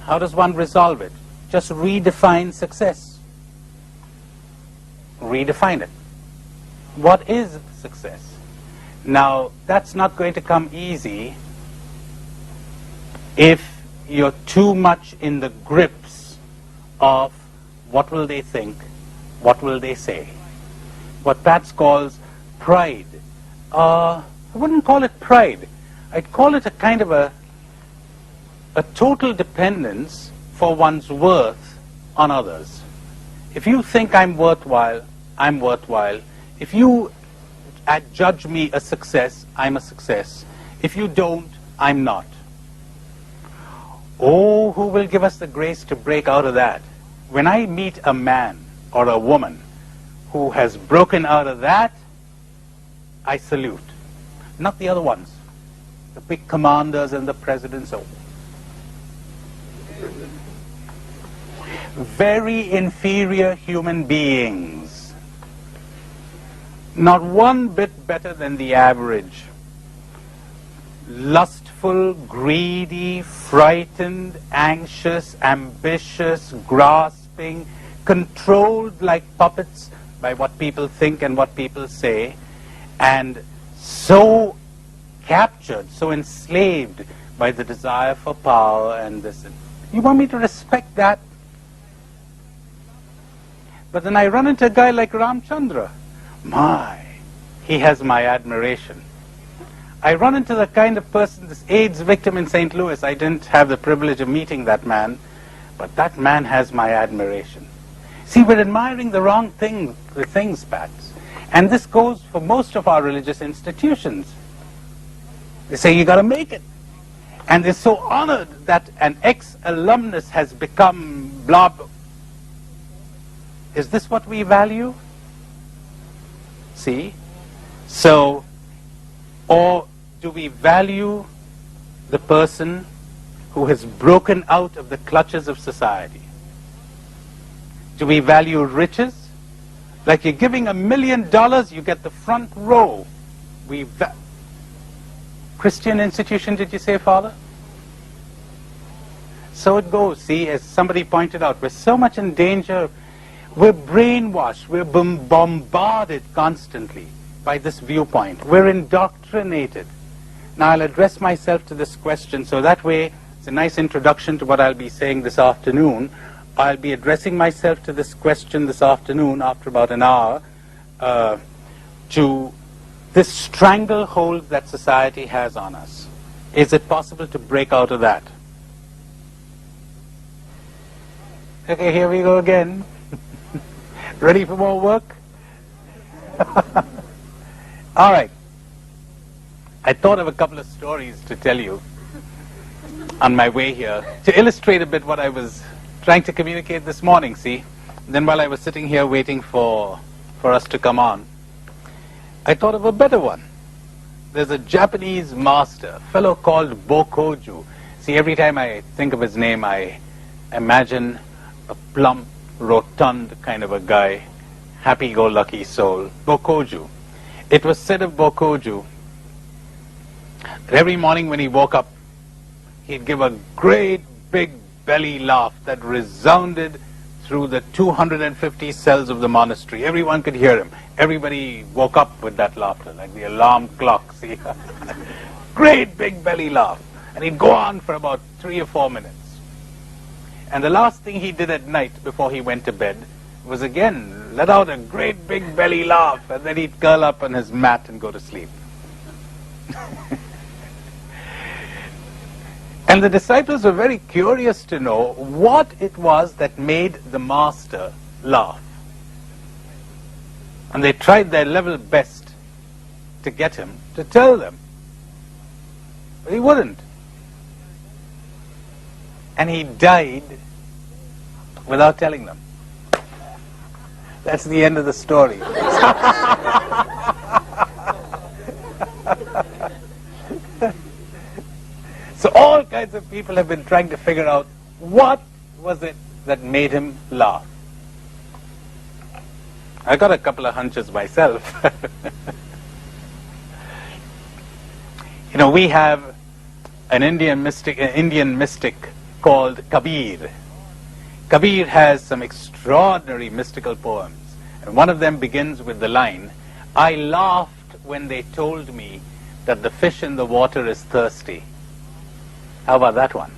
How does one resolve it? Just redefine success. Redefine it. What is success? Now, that's not going to come easy if you're too much in the grips of what will they think, what will they say. What Pat calls pride. I wouldn't call it pride. I'd call it a kind of a total dependence for one's worth on others. If you think I'm worthwhile, I'm worthwhile. If you adjudge me a success, I'm a success. If you don't, I'm not. Oh, who will give us the grace to break out of that? When I meet a man or a woman who has broken out of that, I salute. Not the other ones. The big commanders and the presidents. Oh. Very inferior human beings. Not one bit better than the average. Lustful, greedy, frightened, anxious, ambitious, grasping, controlled like puppets by what people think and what people say, and so captured, so enslaved by the desire for power and this. You want me to respect that? But then I run into a guy like Ramchandra. My, he has my admiration. I run into the kind of person, this AIDS victim in St. Louis. I didn't have the privilege of meeting that man, but that man has my admiration. See, we're admiring the wrong things, Pats. And this goes for most of our religious institutions. They say, you got to make it. And they're so honored that an ex-alumnus has become blob. Is this what we value? See? So, or do we value the person who has broken out of the clutches of society? Do we value riches? Like you're giving $1 million, you get the front row. Christian institution, did you say, Father? So it goes. See, as somebody pointed out, we're so much in danger. We're brainwashed. We're bombarded constantly by this viewpoint. We're indoctrinated. Now I'll address myself to this question, so that way it's a nice introduction to what I'll be saying this afternoon. I'll be addressing myself to this question this afternoon after about an hour, to this stranglehold that society has on us. Is it possible to break out of that? Okay, here we go again. Ready for more work? All right. I thought of a couple of stories to tell you on my way here to illustrate a bit what I was trying to communicate this morning, see? Then while I was sitting here waiting for us to come on, I thought of a better one. There's a Japanese master, a fellow called Bokoju. See, every time I think of his name, I imagine a plump, rotund kind of a guy, happy-go-lucky soul, Bokoju. It was said of Bokoju that every morning when he woke up, he'd give a great big belly laugh that resounded through the 250 cells of the monastery. Everyone could hear him. Everybody woke up with that laughter, like the alarm clock. See? Great big belly laugh. And he'd go on for about 3 or 4 minutes. And the last thing he did at night before he went to bed was again let out a great big belly laugh, and then he'd curl up on his mat and go to sleep. And the disciples were very curious to know what it was that made the master laugh. And they tried their level best to get him to tell them. But he wouldn't. And he died without telling them. That's the end of the story. So all kinds of people have been trying to figure out what was it that made him laugh. I got a couple of hunches myself. You know, we have an Indian mystic called Kabir. Kabir has some extraordinary mystical poems, and one of them begins with the line, "I laughed when they told me that the fish in the water is thirsty." How about that one?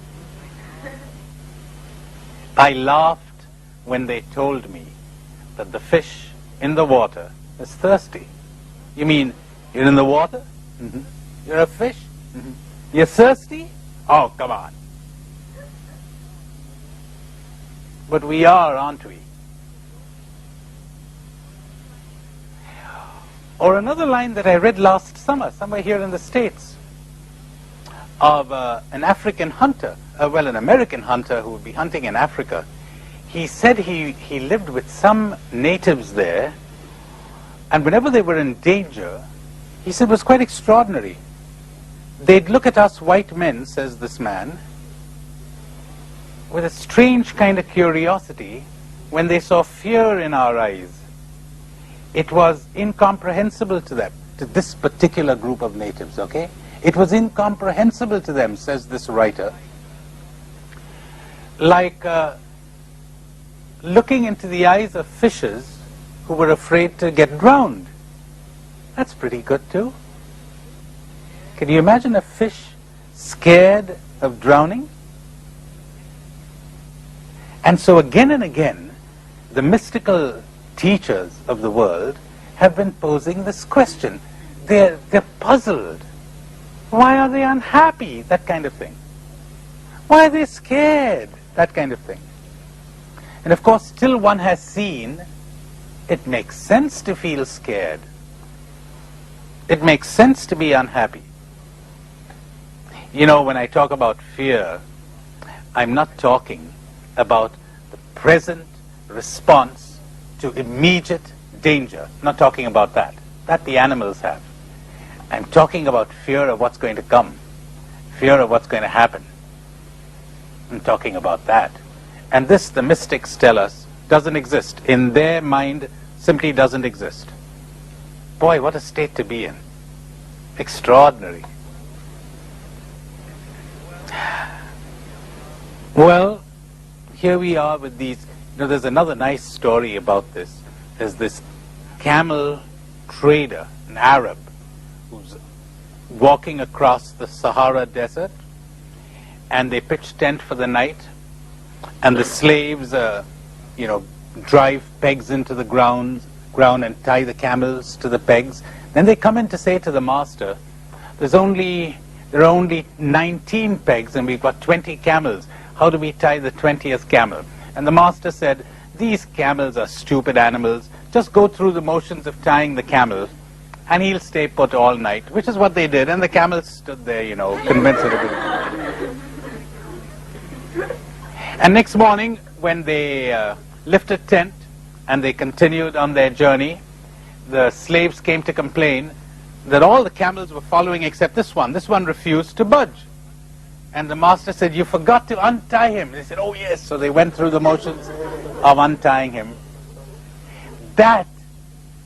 I laughed when they told me that the fish in the water is thirsty. You mean you're in the water? Mm-hmm. You're a fish? Mm-hmm. You're thirsty? Oh, come on. But we are, aren't we? Or another line that I read last summer, somewhere here in the States, of an African hunter, an American hunter who would be hunting in Africa. He said he lived with some natives there, and whenever they were in danger, he said it was quite extraordinary. They'd look at us white men, says this man, with a strange kind of curiosity when they saw fear in our eyes. It was incomprehensible to them, to this particular group of natives, okay? It was incomprehensible to them, says this writer, like looking into the eyes of fishes who were afraid to get drowned. That's pretty good too. Can you imagine a fish scared of drowning? And so again and again, the mystical teachers of the world have been posing this question. They're puzzled. Why are they unhappy? That kind of thing. Why are they scared? That kind of thing. And of course, till one has seen, it makes sense to feel scared. It makes sense to be unhappy. You know, when I talk about fear, I'm not talking about the present response to immediate danger. I'm not talking about that. That the animals have. I'm talking about fear of what's going to come, fear of what's going to happen. I'm talking about that. And this, the mystics tell us, doesn't exist. In their mind, simply doesn't exist. Boy, what a state to be in. Extraordinary. Well, here we are with these. You know, there's another nice story about this. There's this camel trader, an Arab, who's walking across the Sahara Desert, and they pitch tent for the night, and the slaves, drive pegs into the ground and tie the camels to the pegs. Then they come in to say to the master, there are only 19 pegs and we've got 20 camels. How do we tie the 20th camel? And the master said, these camels are stupid animals. Just go through the motions of tying the camel and he'll stay put all night, which is what they did. And the camels stood there, convinced of it. And next morning, when they lifted tent and they continued on their journey, the slaves came to complain that all the camels were following except this one. This one refused to budge. And the master said, you forgot to untie him. They said, oh yes. So they went through the motions of untying him. That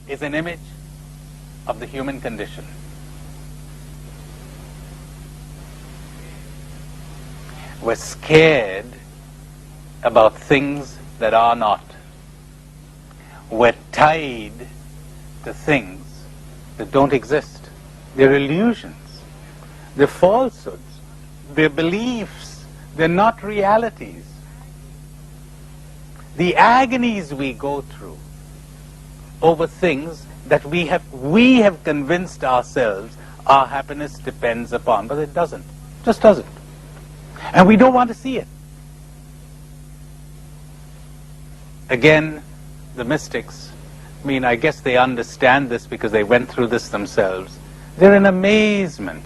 is an image of the human condition. We're scared about things that are not. We're tied to things that don't exist. They're illusions. They're falsehoods. They're beliefs. They're not realities. The agonies we go through over things that we have convinced ourselves our happiness depends upon, but it doesn't. It just doesn't. And we don't want to see it. Again, the mystics, I guess they understand this because they went through this themselves. They're in amazement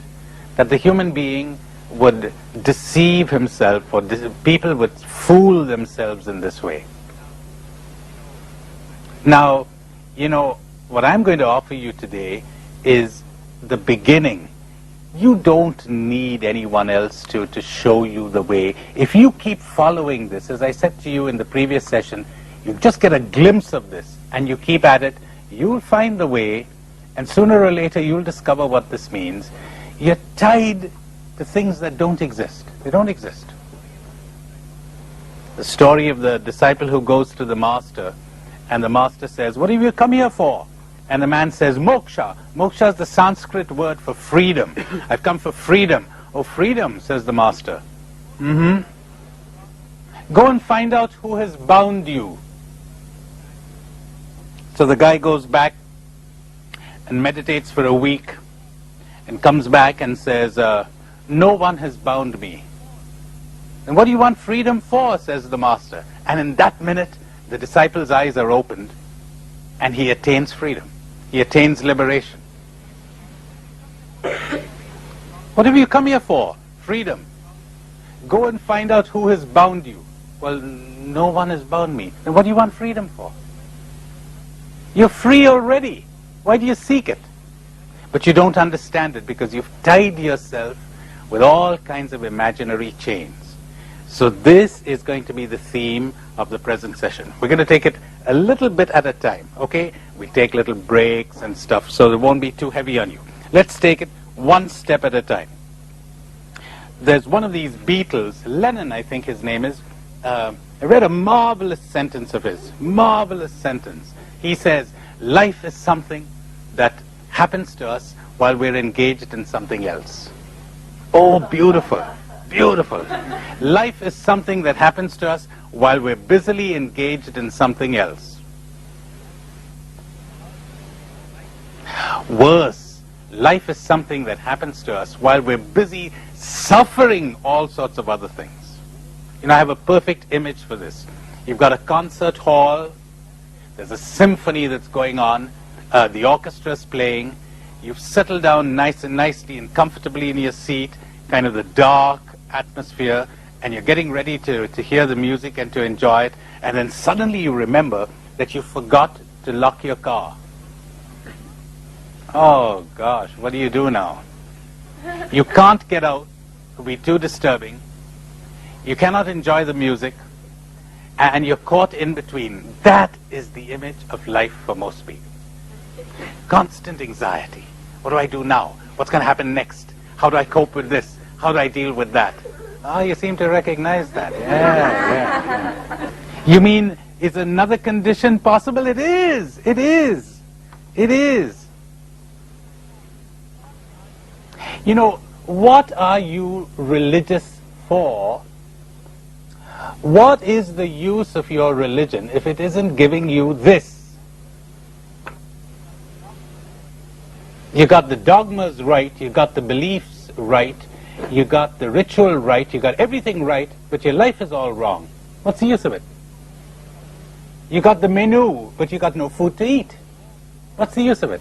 that the human being would deceive himself, or people would fool themselves in this way. Now, what I'm going to offer you today is the beginning. You don't need anyone else to show you the way. If you keep following this, as I said to you in the previous session, you just get a glimpse of this and you keep at it, you'll find the way, and sooner or later you'll discover what this means. You're tied to things that don't exist. They don't exist. The story of the disciple who goes to the master, and the master says, what have you come here for? And the man says, moksha. Moksha is the Sanskrit word for freedom. I've come for freedom. Oh, freedom, says the master. Go and find out who has bound you. So the guy goes back and meditates for a week and comes back and says, no one has bound me. And what do you want freedom for, says the master. And in that minute, the disciple's eyes are opened and he attains freedom. He attains liberation. What have you come here for? Freedom. Go and find out who has bound you. Well, no one has bound me. Then what do you want freedom for? You're free already. Why do you seek it? But you don't understand it because you've tied yourself with all kinds of imaginary chains. So this is going to be the theme of the present session. We're going to take it a little bit at a time, okay? We take little breaks and stuff so it won't be too heavy on you. Let's take it one step at a time. There's one of these Beatles, Lennon I think his name is, I read a marvelous sentence of his, marvelous sentence. He says, life is something that happens to us while we're engaged in something else. Oh, beautiful, beautiful. Life is something that happens to us while we're busily engaged in something else. Worse, Life is something that happens to us while we're busy suffering all sorts of other things. You know, I have a perfect image for this. You've got a concert hall, there's a symphony that's going on, the orchestra's playing, you've settled down nicely and comfortably in your seat, kind of the dark atmosphere, and you're getting ready to hear the music and to enjoy it, and then suddenly you remember that you forgot to lock your car. Oh gosh, what do you do now? You can't get out, it will be too disturbing, you cannot enjoy the music, and you're caught in between. That is the image of life for most people. Constant anxiety. What do I do now? What's going to happen next? How do I cope with this? How do I deal with that? Oh, you seem to recognize that. Yeah. You mean, is another condition possible? It is. It is. It is. You know, what are you religious for? What is the use of your religion if it isn't giving you this? You got the dogmas right, you got the beliefs right, you got the ritual right, you got everything right, but your life is all wrong. What's the use of it? You got the menu, but you got no food to eat. What's the use of it?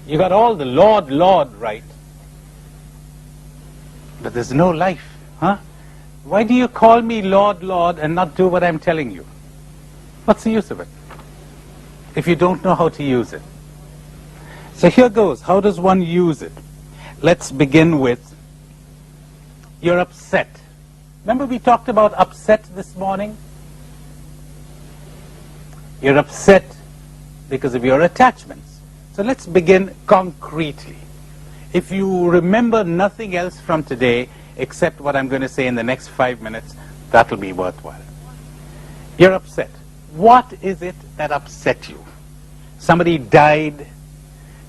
You got all the Lord right, but there's no life, huh? Why do you call me Lord and not do what I'm telling you? What's the use of it if you don't know how to use it? So here goes. How does one use it? Let's begin with, you're upset. Remember we talked about upset this morning? You're upset because of your attachments. So let's begin concretely. If you remember nothing else from today except what I'm going to say in the next 5 minutes, that'll be worthwhile. You're upset. What is it that upset you? Somebody died,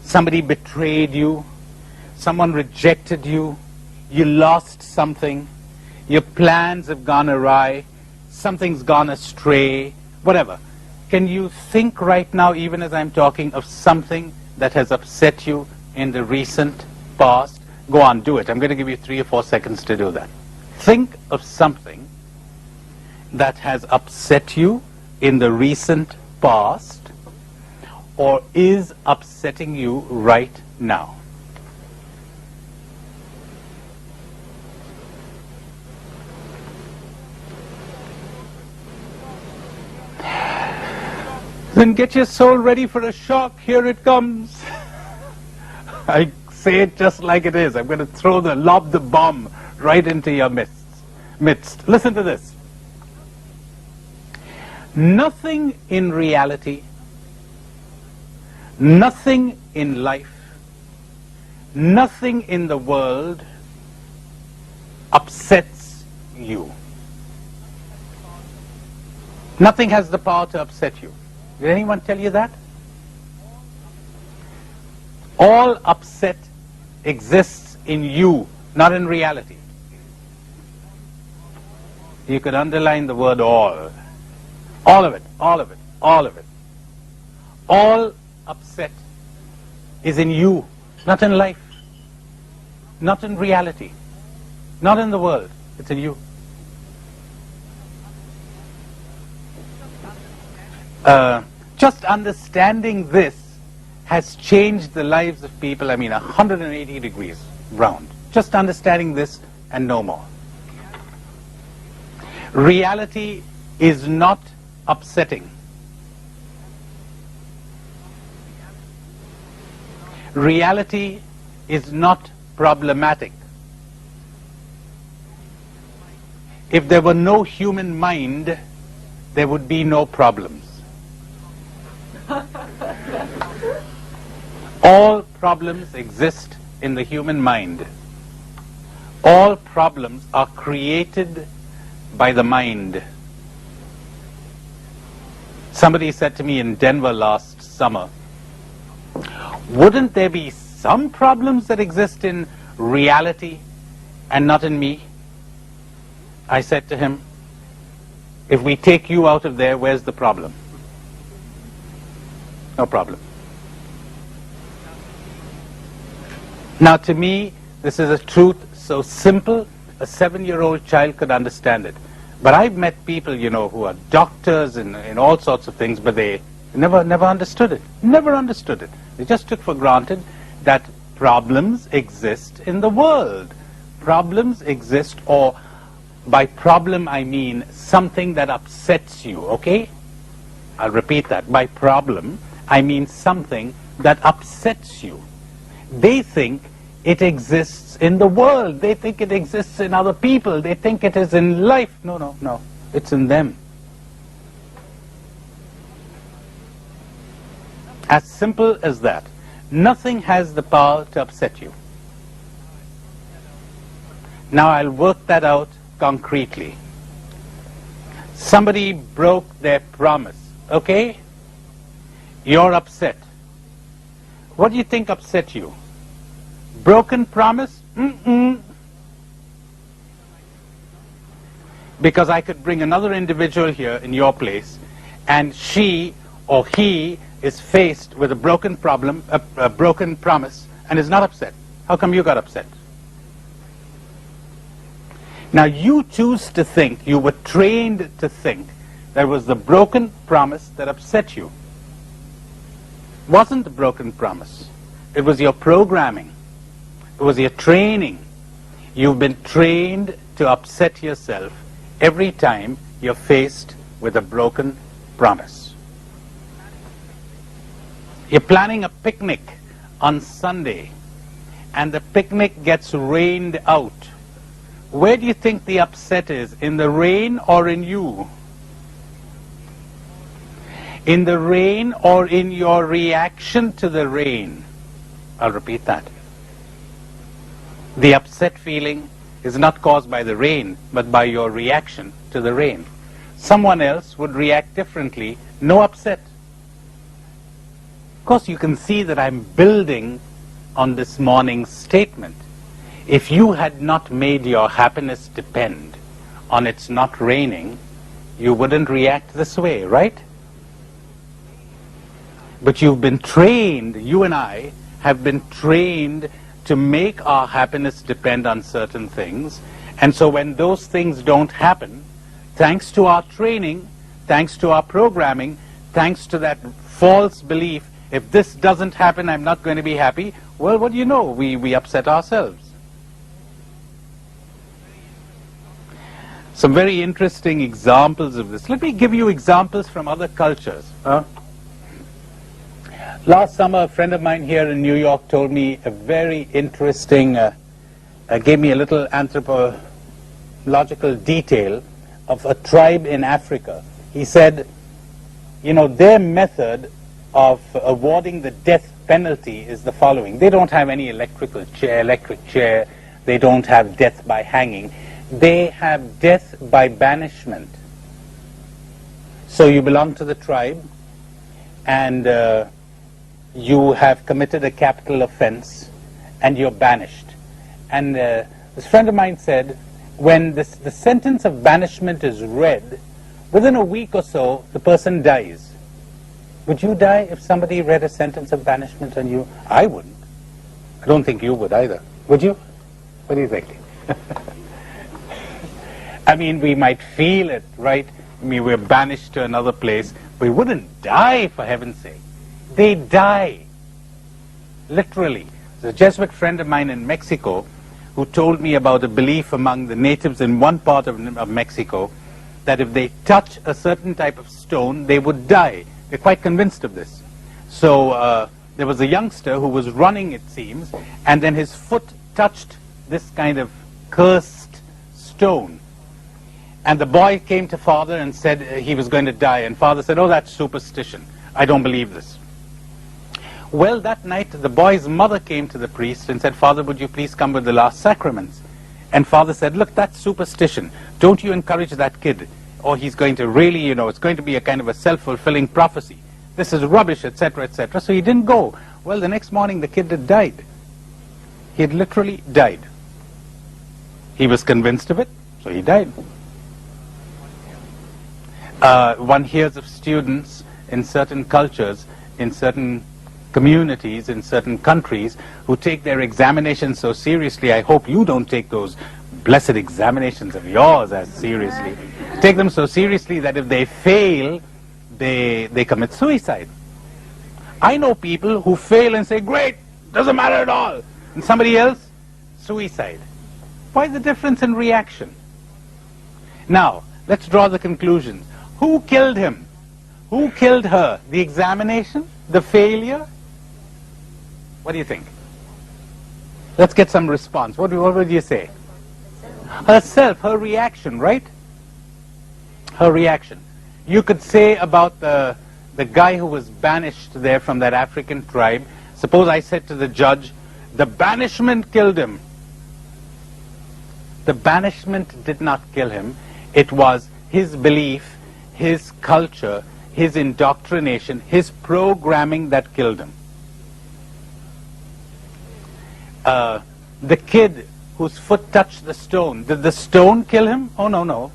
somebody betrayed you, someone rejected you, you lost something, your plans have gone awry, something's gone astray, whatever. Can you think right now, even as I'm talking, of something that has upset you in the recent past? Go on, do it. I'm going to give you 3 or 4 seconds to do that. Think of something that has upset you in the recent past or is upsetting you right now. Then get your soul ready for a shock. Here it comes. I say it just like it is. I'm going to lob the bomb right into your midst. Listen to this. Nothing in reality, nothing in life, nothing in the world upsets you. Nothing has the power to upset you. Did anyone tell you that? All upset exists in you, not in reality. You could underline the word all. All of it, all of it, all of it. All upset is in you, not in life, not in reality, not in the world. It's in you. Just understanding this has changed the lives of people, 180 degrees round. Just understanding this and no more. Reality is not upsetting. Reality is not problematic. If there were no human mind, there would be no problems. All problems exist in the human mind. All problems are created by the mind. Somebody said to me in Denver last summer, wouldn't there be some problems that exist in reality and not in me? I said to him, if we take you out of there, where's the problem? No problem. Now, to me, this is a truth so simple, a 7-year-old child could understand it. But I've met people, you know, who are doctors in all sorts of things, but they never understood it. Never understood it. They just took for granted that problems exist in the world. Problems exist, or by problem I mean something that upsets you, okay? I'll repeat that. By problem, I mean something that upsets you. They think it exists in the world. They think it exists in other people. They think it is in life. No, no, no. It's in them. As simple as that. Nothing has the power to upset you. Now I'll work that out concretely. Somebody broke their promise, okay? You're upset. What do you think upset you? Broken promise? Because I could bring another individual here in your place, and she or he is faced with a broken problem, a broken promise, and is not upset. How come you got upset? Now you choose to think, you were trained to think, that was the broken promise that upset you. It wasn't the broken promise. It was your programming. It was your training. You've been trained to upset yourself every time you're faced with a broken promise. You're planning a picnic on Sunday, and the picnic gets rained out. Where do you think the upset is? In the rain or in you? In the rain or in your reaction to the rain? I'll repeat that. The upset feeling is not caused by the rain, but by your reaction to the rain. Someone else would react differently. No upset. Of course, you can see that I'm building on this morning's statement. If you had not made your happiness depend on it's not raining, you wouldn't react this way, right? But you've been trained, you and I have been trained to make our happiness depend on certain things. And so when those things don't happen, thanks to our training, thanks to our programming, thanks to that false belief, if this doesn't happen, I'm not going to be happy, well, what do you know? We upset ourselves. Some very interesting examples of this. Let me give you examples from other cultures. Last summer, a friend of mine here in New York told me a very interesting, gave me a little anthropological detail of a tribe in Africa. He said, you know, their method of awarding the death penalty is the following. They don't have any electric chair. They don't have death by hanging. They have death by banishment. So you belong to the tribe, and you have committed a capital offense, and you're banished. And this friend of mine said, when the sentence of banishment is read, within a week or so, the person dies. Would you die if somebody read a sentence of banishment on you? I wouldn't. I don't think you would either. Would you? What do you think? I mean, we might feel it, right? I mean, we're banished to another place. We wouldn't die, for heaven's sake. They die. Literally. There's a Jesuit friend of mine in Mexico who told me about a belief among the natives in one part of Mexico that if they touch a certain type of stone, they would die. They're quite convinced of this. So there was a youngster who was running, it seems, and then his foot touched this kind of cursed stone. And the boy came to father and said he was going to die. And father said, oh, that's superstition. I don't believe this. Well, that night, the boy's mother came to the priest and said, Father, would you please come with the last sacraments? And father said, look, that's superstition. Don't you encourage that kid, or he's going to really, you know, it's going to be a kind of a self-fulfilling prophecy. This is rubbish, etc., etc. So he didn't go. Well, the next morning, the kid had died. He had literally died. He was convinced of it, so he died. One hears of students in certain cultures, in certain communities, in certain countries, who take their examinations so seriously. I hope you don't take those blessed examinations of yours as seriously. Take them so seriously that if they fail, they commit suicide. I know people who fail and say, great, doesn't matter at all. And somebody else, suicide. Why the difference in reaction? Now, let's draw the conclusions. Who killed him? Who killed her? The examination? The failure? What do you think? Let's get some response. What would you say? Herself, her reaction, right? Her reaction. You could say about the guy who was banished there from that African tribe. Suppose I said to the judge, the banishment killed him. The banishment did not kill him. It was his belief, his culture, his indoctrination, his programming that killed him. The kid whose foot touched the stone, did the stone kill him? Oh, no, no.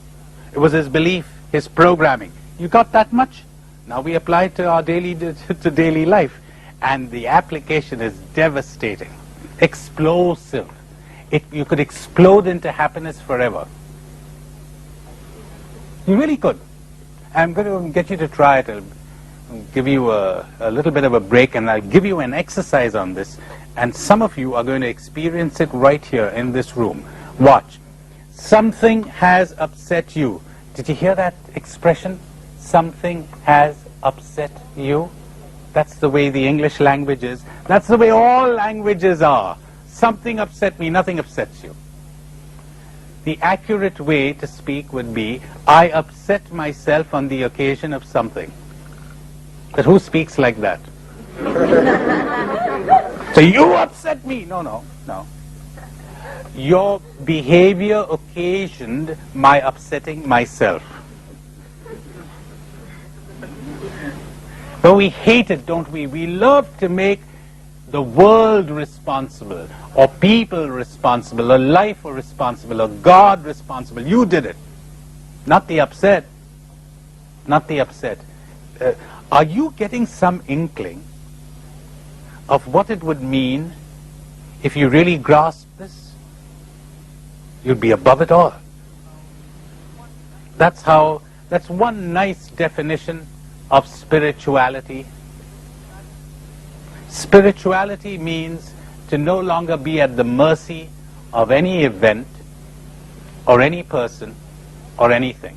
It was his belief, his programming. You got that much? Now we apply it to our daily life. And the application is devastating, explosive. You could explode into happiness forever. You really could. I'm going to get you to try it. I'll give you a little bit of a break, and I'll give you an exercise on this. And some of you are going to experience it right here in this room. Watch. Something has upset you. Did you hear that expression? Something has upset you. That's the way the English language is. That's the way all languages are. Something upset me, nothing upsets you. The accurate way to speak would be, I upset myself on the occasion of something. But who speaks like that? So you upset me. No, no, no. Your behavior occasioned my upsetting myself. But we hate it, don't we? We love to make the world responsible, or people responsible, or life responsible, or God responsible. You did it. Not the upset. Not the upset. Are you getting some inkling of what it would mean if you really grasp this? You'd be above it all. That's one nice definition of spirituality. Spirituality means to no longer be at the mercy of any event or any person or anything.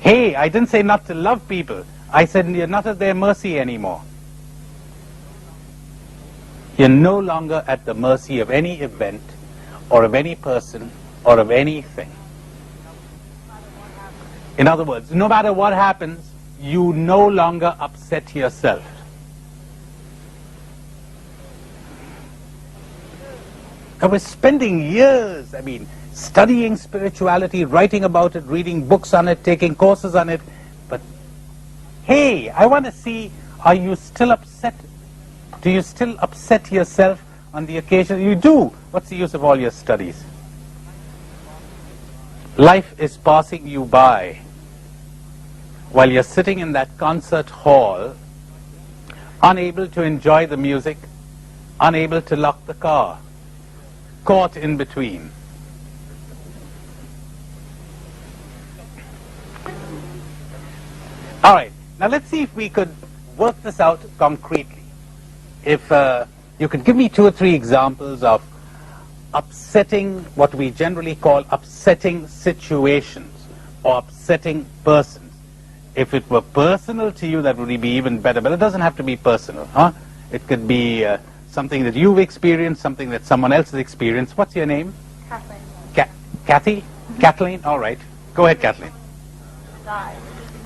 Hey, I didn't say not to love people. I said you're not at their mercy anymore. You're no longer at the mercy of any event or of any person or of anything. In other words, no matter what happens, you no longer upset yourself. I was spending years, studying spirituality, writing about it, reading books on it, taking courses on it. But, hey, I want to see, are you still upset? Do you still upset yourself on the occasion? You do. What's the use of all your studies? Life is passing you by while you're sitting in that concert hall, unable to enjoy the music, unable to lock the car, caught in between. All right, now let's see if we could work this out concretely. If you could give me 2 or 3 examples of upsetting, what we generally call upsetting situations or upsetting persons. If it were personal to you, that would be even better, but it doesn't have to be personal. It could be something that you've experienced, something that someone else has experienced. What's your name? Kathleen. Kathy? Kathleen? All right. Go ahead, Kathleen. Died.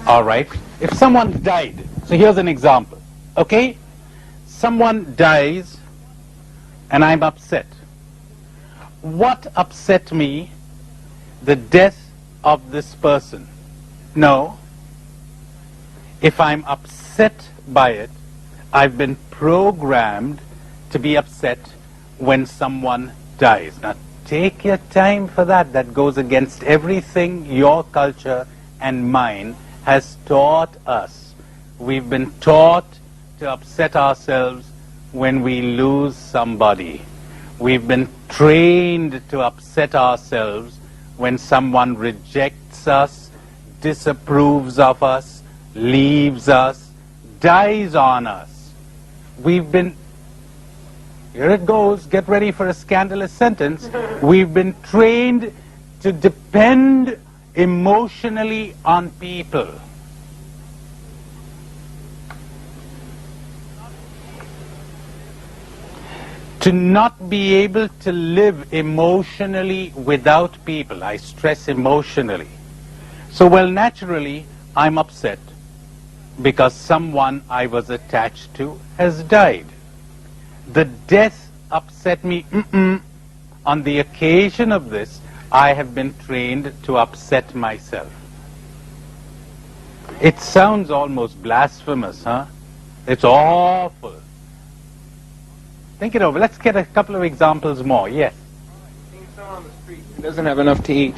All right. If someone died, so here's an example. Okay? Someone dies and I'm upset. What upset me? The death of this person. No. If I'm upset by it, I've been programmed to be upset when someone dies. Now, take your time for that. That goes against everything your culture and mine has taught us. We've been taught to upset ourselves when we lose somebody. We've been trained to upset ourselves when someone rejects us, disapproves of us, leaves us, dies on us. We've been, here it goes, get ready for a scandalous sentence. We've been trained to depend emotionally on people. To not be able to live emotionally without people. I stress emotionally. So, well, naturally, I'm upset because someone I was attached to has died. The death upset me. On the occasion of this, I have been trained to upset myself. It sounds almost blasphemous, huh? It's awful. Think it over. Let's get a couple of examples more. Yes? Seeing someone on the street who doesn't have enough to eat.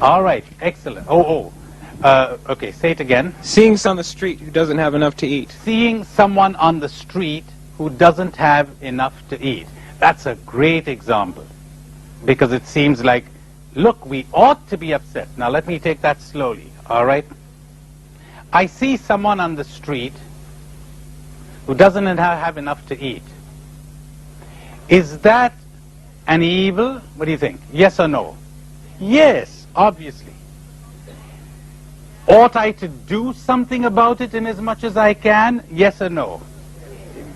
All right. Excellent. Okay, say it again. Seeing someone on the street who doesn't have enough to eat. Seeing someone on the street who doesn't have enough to eat. That's a great example. Because it seems like, look, we ought to be upset. Now let me take that slowly. All right? I see someone on the street who doesn't have enough to eat. Is that an evil? What do you think? Yes or no? Yes, obviously. Ought I to do something about it in as much as I can? Yes or no?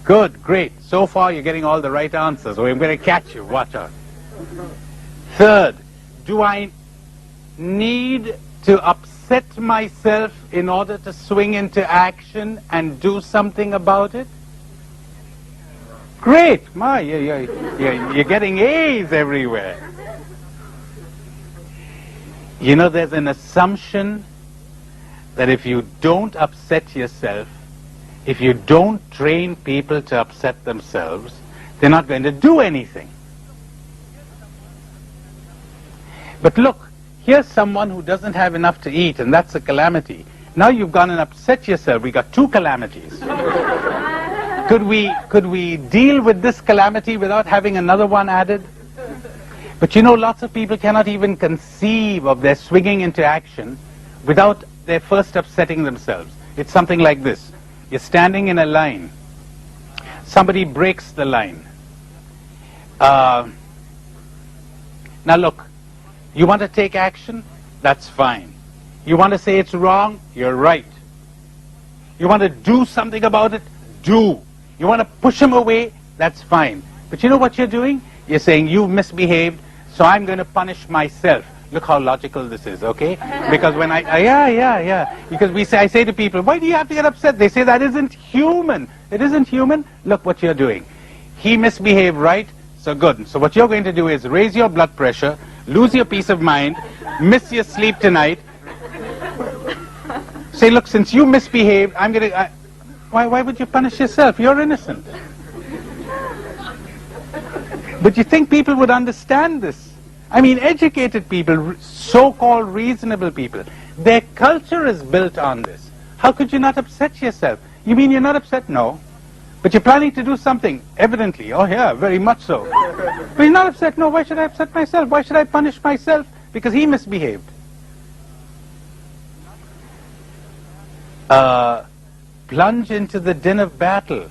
Good, great. So far you're getting all the right answers. So I'm going to catch you. Watch out. Third, do I need to upset myself in order to swing into action and do something about it? Great! You're getting A's everywhere. You know, there's an assumption that if you don't upset yourself, if you don't train people to upset themselves, they're not going to do anything. But look, here's someone who doesn't have enough to eat, and that's a calamity. Now you've gone and upset yourself. We got two calamities. Could we deal with this calamity without having another one added? But you know, lots of people cannot even conceive of their swinging into action without their first upsetting themselves. It's something like this. You're standing in a line. Somebody breaks the line. Now look, you want to take action? That's fine. You want to say it's wrong? You're right. You want to do something about it? Do. You want to push him away? That's fine. But you know what you're doing? You're saying, you've misbehaved, so I'm going to punish myself. Look how logical this is, okay? Because when Because I say to people, why do you have to get upset? They say, that isn't human. It isn't human. Look what you're doing. He misbehaved, right? So good. So what you're going to do is raise your blood pressure, lose your peace of mind, miss your sleep tonight. Say, look, since you misbehaved, I'm going to... Why would you punish yourself? You're innocent. But you think people would understand this? I mean, educated people, so-called reasonable people, their culture is built on this. How could you not upset yourself? You mean you're not upset? No. But you're planning to do something, evidently. Oh yeah, very much so. But you're not upset? No, why should I upset myself? Why should I punish myself? Because he misbehaved. Plunge into the din of battle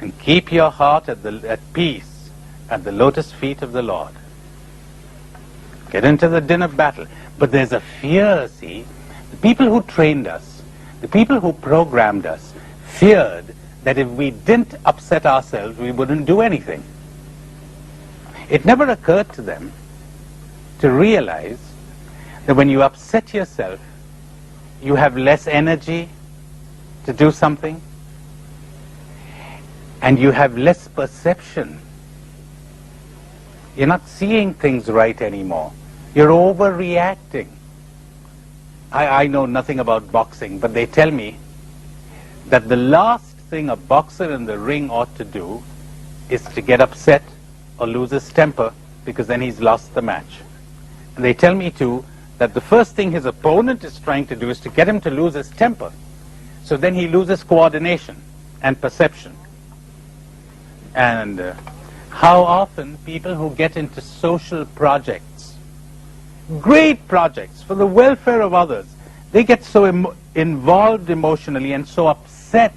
and keep your heart at peace at the lotus feet of the Lord. Get into the din of battle. But there's a fear, see. The people who trained us, the people who programmed us, feared that if we didn't upset ourselves, we wouldn't do anything. It never occurred to them to realize that when you upset yourself, you have less energy to do something, and you have less perception. You're not seeing things right anymore. You're overreacting. I know nothing about boxing, but they tell me that the last thing a boxer in the ring ought to do is to get upset or lose his temper, because then he's lost the match. And they tell me too that the first thing his opponent is trying to do is to get him to lose his temper. So then he loses coordination and perception. And how often people who get into social projects, great projects for the welfare of others, they get so involved emotionally and so upset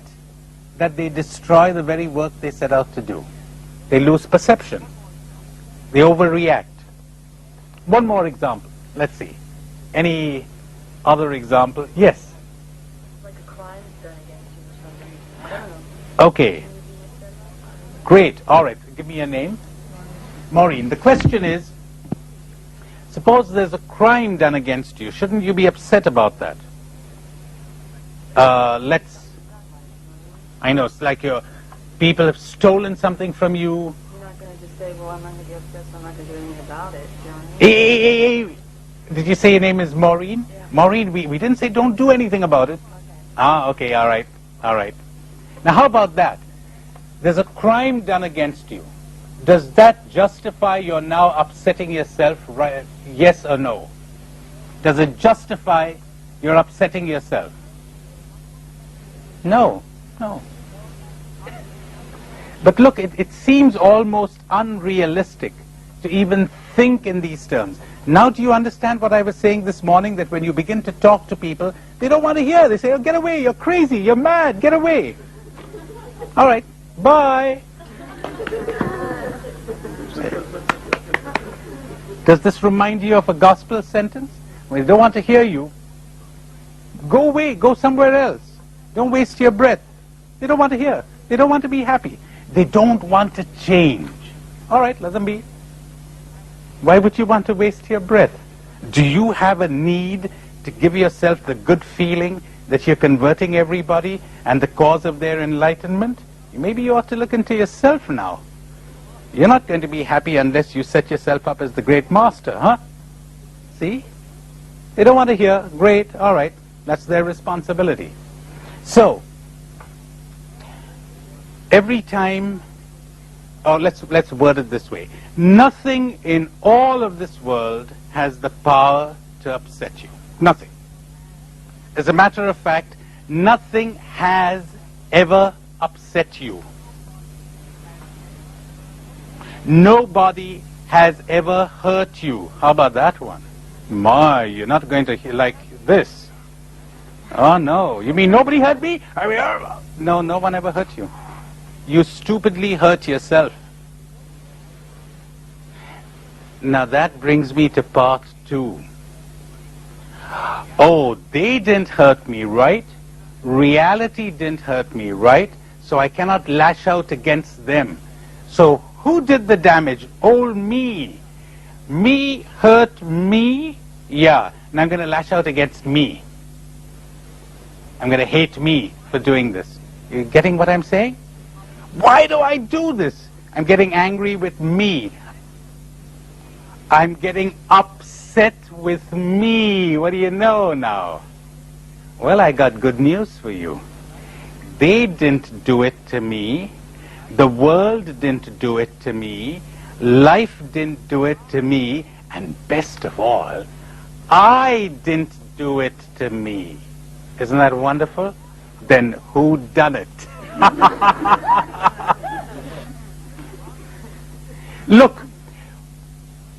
that they destroy the very work they set out to do. They lose perception. They overreact. One more example. Let's see. Any other example? Yes? Like a crime done against you or something. I don't know. Okay. Great. All right. Give me a name. Maureen. The question is, suppose there's a crime done against you. Shouldn't you be upset about that? I know, it's like people have stolen something from you. You're not going to just say, well, I'm not going to be upset, so I'm not going to do anything about it. You know what I mean? Hey. Did you say your name is Maureen? Yeah. Maureen, we didn't say don't do anything about it. Okay. Okay, all right. Now, how about that? There's a crime done against you. Does that justify your now upsetting yourself, right? Yes or no? Does it justify your upsetting yourself? No. But look, it seems almost unrealistic to even think in these terms. Now do you understand what I was saying this morning, that when you begin to talk to people, they don't want to hear. They say, oh, get away, you're crazy, you're mad, get away. All right, bye. Does this remind you of a gospel sentence? When they don't want to hear you, go away, go somewhere else. Don't waste your breath. They don't want to hear. They don't want to be happy. They don't want to change. All right, let them be. Why would you want to waste your breath? Do you have a need to give yourself the good feeling that you're converting everybody and the cause of their enlightenment? Maybe you ought to look into yourself now. You're not going to be happy unless you set yourself up as the great master, huh? See? They don't want to hear. Great, all right. That's their responsibility. So, every time, or let's word it this way. Nothing in all of this world has the power to upset you. Nothing. As a matter of fact, nothing has ever upset you. Nobody has ever hurt you. How about that one? My, you're not going to hear like this. Oh no, you mean nobody hurt me? No, no one ever hurt you. You stupidly hurt yourself. Now that brings me to part 2. Oh, they didn't hurt me, right? Reality didn't hurt me, right? So I cannot lash out against them. So who did the damage? Old me. Me hurt me? Yeah, and I'm going to lash out against me. I'm going to hate me for doing this. You getting what I'm saying? Why do I do this? I'm getting angry with me. I'm getting upset with me. What do you know now? Well, I got good news for you. They didn't do it to me. The world didn't do it to me. Life didn't do it to me. And best of all, I didn't do it to me. Isn't that wonderful? Then who done it? Look,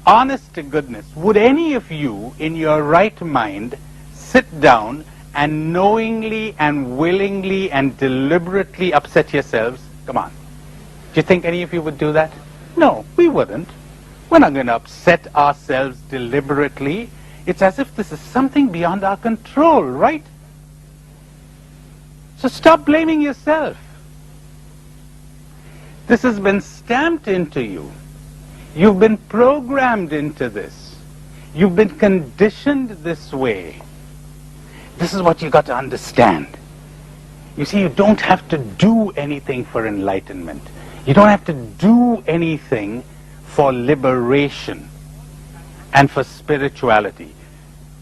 honest to goodness, would any of you in your right mind sit down and knowingly and willingly and deliberately upset yourselves? Come on. Do you think any of you would do that? No, we wouldn't. We're not going to upset ourselves deliberately. It's as if this is something beyond our control, right? So stop blaming yourself. This has been stamped into you. You've been programmed into this. You've been conditioned this way. This is what you got to understand. You see, you don't have to do anything for enlightenment. You don't have to do anything for liberation and for spirituality.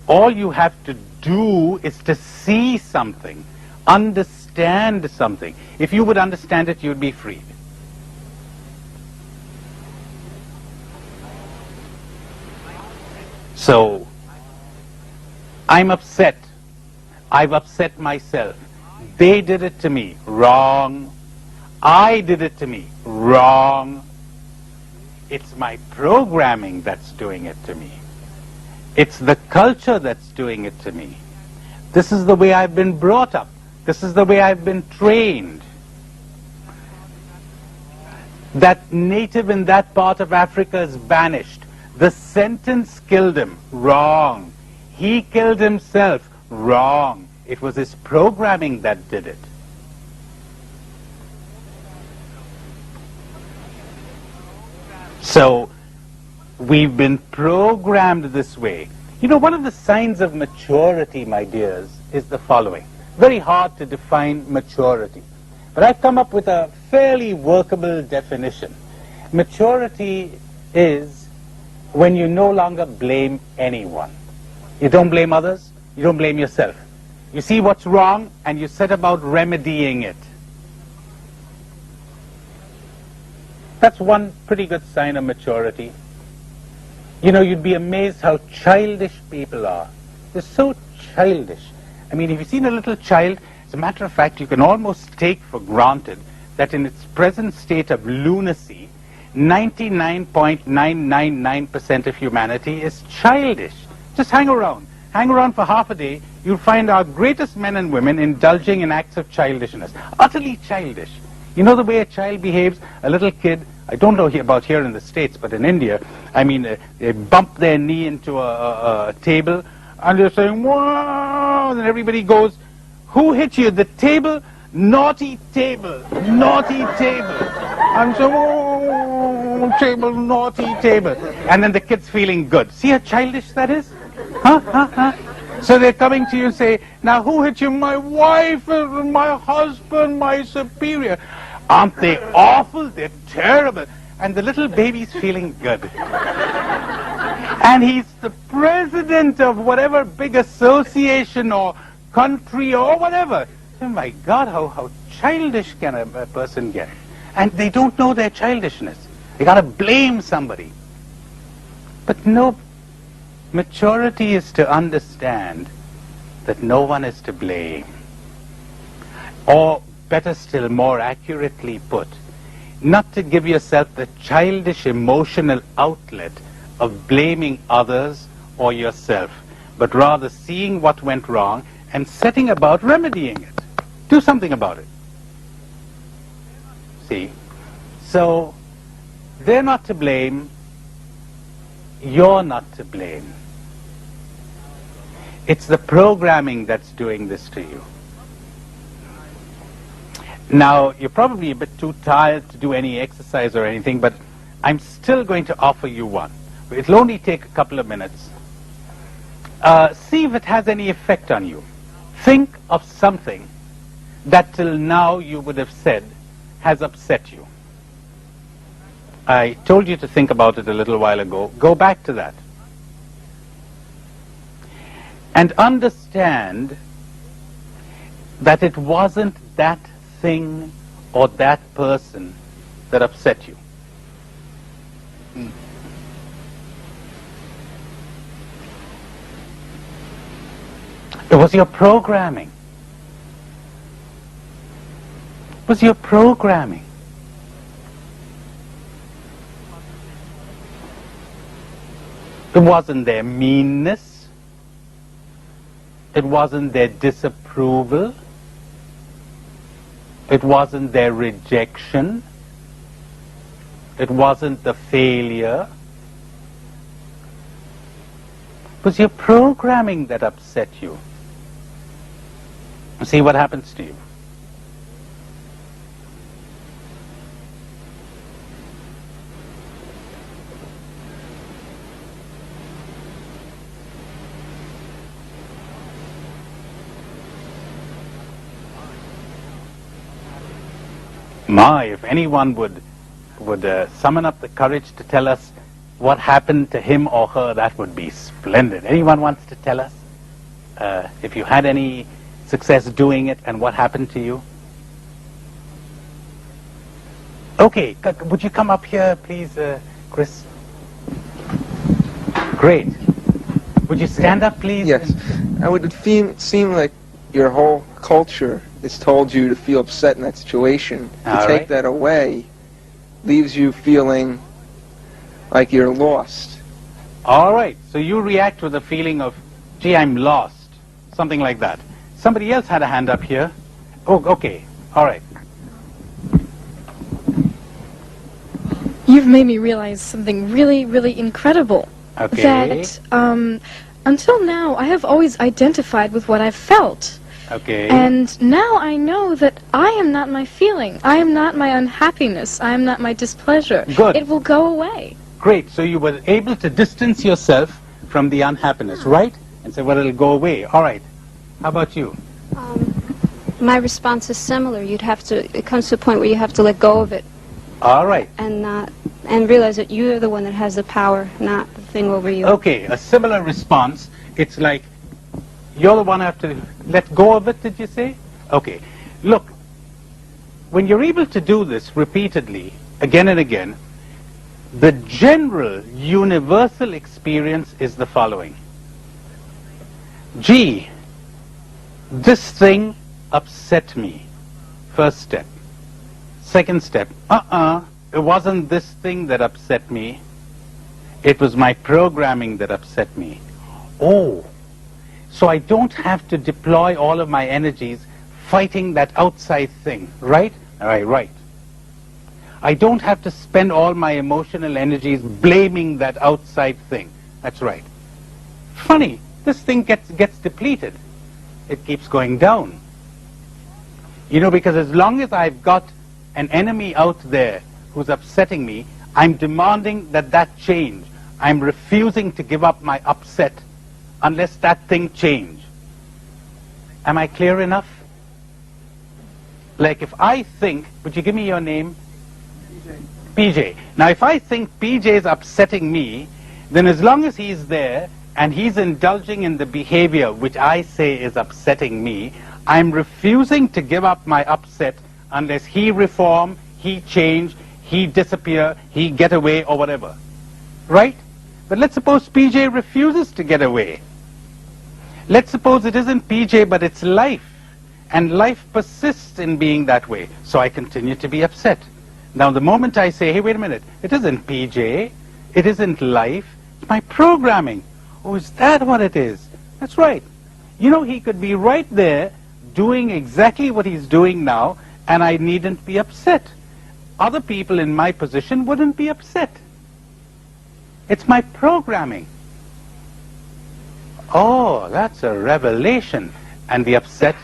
All you have to do is to see something, understand something. If you would understand it, you'd be freed. So, I'm upset. I've upset myself. They did it to me. Wrong. I did it to me. Wrong. It's my programming that's doing it to me. It's the culture that's doing it to me. This is the way I've been brought up. This is the way I've been trained. That native in that part of Africa is banished. The sentence killed him. Wrong. He killed himself. Wrong. It was his programming that did it. So, we've been programmed this way. You know, one of the signs of maturity, my dears, is the following. Very hard to define maturity. But I've come up with a fairly workable definition. Maturity is when you no longer blame anyone. You don't blame others, you don't blame yourself. You see what's wrong and you set about remedying it. That's one pretty good sign of maturity. You know, you'd be amazed how childish people are. They're so childish. I mean, if you've seen a little child, as a matter of fact, you can almost take for granted that in its present state of lunacy, 99.999% of humanity is childish. Just hang around. Hang around for half a day, you'll find our greatest men and women indulging in acts of childishness. Utterly childish. You know the way a child behaves? A little kid, I don't know about here in the States, but in India, I mean, they bump their knee into a table, and they're saying, "Wow!" And everybody goes, "Who hit you? The table? Naughty table, naughty table." And so, "Oh, table, naughty table." And then the kid's feeling good. See how childish that is? Huh? So they're coming to you and say, "Now who hit you?" "My wife, my husband, my superior." Aren't they awful? They're terrible. And the little baby's feeling good. And he's the president of whatever big association or country or whatever. Oh my God, how childish can a person get? And they don't know their childishness. They gotta blame somebody. But no, maturity is to understand that no one is to blame. Or better still, more accurately put, not to give yourself the childish emotional outlet of blaming others or yourself, but rather seeing what went wrong and setting about remedying it. Do something about it. See? So, they're not to blame, you're not to blame. It's the programming that's doing this to you. Now, you're probably a bit too tired to do any exercise or anything, but I'm still going to offer you one. It'll only take a couple of minutes. See if it has any effect on you. Think of something that till now you would have said has upset you. I told you to think about it a little while ago. Go back to that. And understand that it wasn't that thing or that person that upset you. It was your programming. It was your programming. It wasn't their meanness. It wasn't their disapproval. It wasn't their rejection. It wasn't the failure. It was your programming that upset you. See what happens to you. My, if anyone would summon up the courage to tell us what happened to him or her, that would be splendid. Anyone wants to tell us if you had any success doing it and what happened to you? Okay, would you come up here, please, Chris? Great. Would you stand up, please? Yes. Would it seem like your whole culture is told you to feel upset in that situation, to All take right. that away leaves you feeling like you're lost. All right, so you react with a feeling of, gee, I'm lost, something like that. Somebody else had a hand up here. Oh, okay, all right. You've made me realize something really, really incredible. Okay. That until now, I have always identified with what I've felt. Okay. And now I know that I am not my feeling. I am not my unhappiness. I am not my displeasure. Good. It will go away. Great, so you were able to distance yourself from the unhappiness, right? And say, well, it'll go away. All right. How about you? My response is similar. It comes to a point where you have to let go of it All right. and realize that you are the one that has the power, not the thing over you. Okay, a similar response. It's like, you're the one who have to let go of it, did you say? Okay. Look, when you're able to do this repeatedly, again and again, the general universal experience is the following. Gee, this thing upset me. First step. Second step, it wasn't this thing that upset me. It was my programming that upset me. Oh, so I don't have to deploy all of my energies fighting that outside thing, right? All right, right. I don't have to spend all my emotional energies blaming that outside thing. That's right. Funny, this thing gets depleted. It keeps going down. You know, because as long as I've got an enemy out there who's upsetting me, I'm demanding that change. I'm refusing to give up my upset unless that thing change. Am I clear enough? Like if I think, would you give me your name? PJ. Now if I think PJ is upsetting me, then as long as he's there and he's indulging in the behavior which I say is upsetting me, I'm refusing to give up my upset unless he reform, he change, he disappear, he get away or whatever. Right? But let's suppose PJ refuses to get away. Let's suppose it isn't PJ but it's life. And life persists in being that way. So I continue to be upset. Now the moment I say, hey, wait a minute, it isn't PJ, it isn't life, it's my programming. Oh, is that what it is? That's right. You know, he could be right there doing exactly what he's doing now, and I needn't be upset. Other people in my position wouldn't be upset. It's my programming. Oh, that's a revelation. And the upset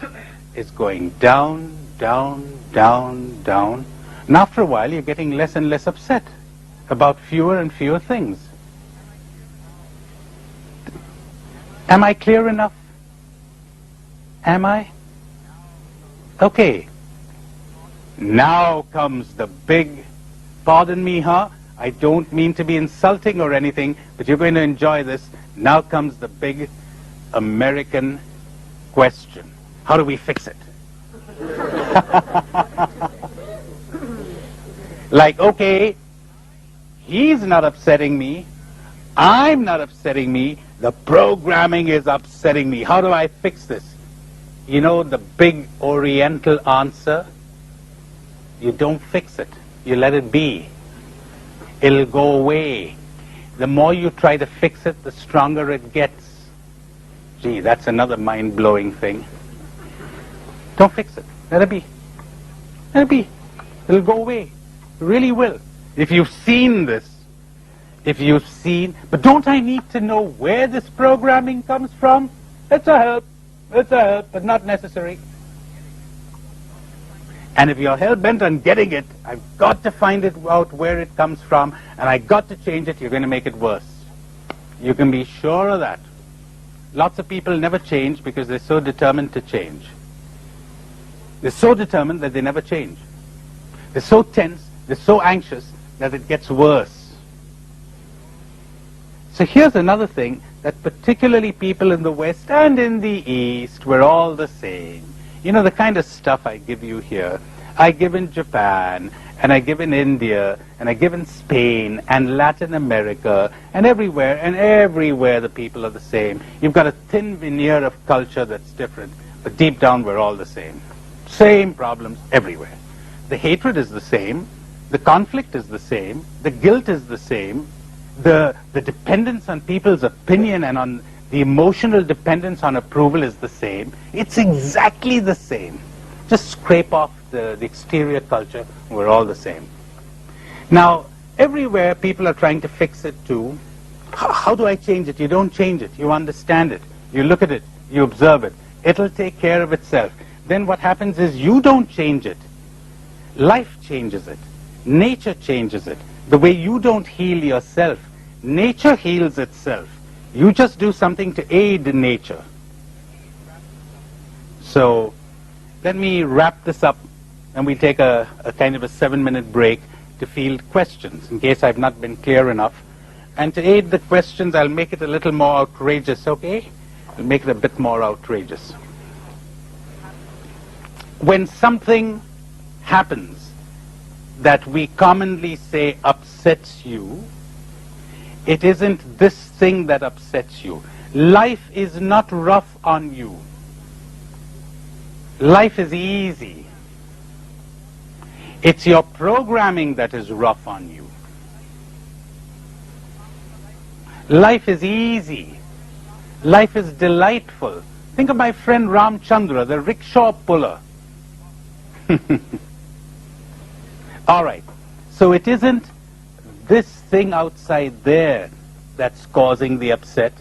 is going down, down, down, down. And after a while, you're getting less and less upset about fewer and fewer things. Am I clear enough? Am I? Okay. Now comes the big, pardon me, huh? I don't mean to be insulting or anything, but you're going to enjoy this. Now comes the big American question. How do we fix it? Like, okay, he's not upsetting me. I'm not upsetting me. The programming is upsetting me. How do I fix this? You know the big Oriental answer? You don't fix it. You let it be. It'll go away. The more you try to fix it, the stronger it gets. Gee, that's another mind-blowing thing. Don't fix it. Let it be. Let it be. It'll go away. It really will. If you've seen this, but don't I need to know where this programming comes from? It's a help, but not necessary. And if you're hell-bent on getting it, I've got to find it out where it comes from, and I got to change it, you're going to make it worse. You can be sure of that. Lots of people never change because they're so determined to change. They're so determined that they never change. They're so tense, they're so anxious that it gets worse. So here's another thing that particularly people in the West and in the East, we're all the same. You know, the kind of stuff I give you here, I give in Japan, and I give in India, and I give in Spain, and Latin America, and everywhere the people are the same. You've got a thin veneer of culture that's different, but deep down we're all the same. Same problems everywhere. The hatred is the same, the conflict is the same, the guilt is the same, the dependence on people's opinion and on the emotional dependence on approval is the same. It's exactly the same. Just scrape off the exterior culture, we're all the same. Now, everywhere people are trying to fix it too. How do I change it? You don't change it. You understand it. You look at it. You observe it. It'll take care of itself. Then what happens is you don't change it. Life changes it. Nature changes it. The way you don't heal yourself, nature heals itself. You just do something to aid nature. So let me wrap this up, and we take a kind of a 7-minute break to field questions in case I've not been clear enough. And to aid the questions, I'll make it a little more outrageous, okay? I'll make it a bit more outrageous. When something happens that we commonly say upsets you, it isn't this thing that upsets you. Life is not rough on you. Life is easy. It's your programming that is rough on you. Life is easy. Life is delightful. Think of my friend Ram Chandra, the rickshaw puller. All right. So it isn't this thing outside there that's causing the upset.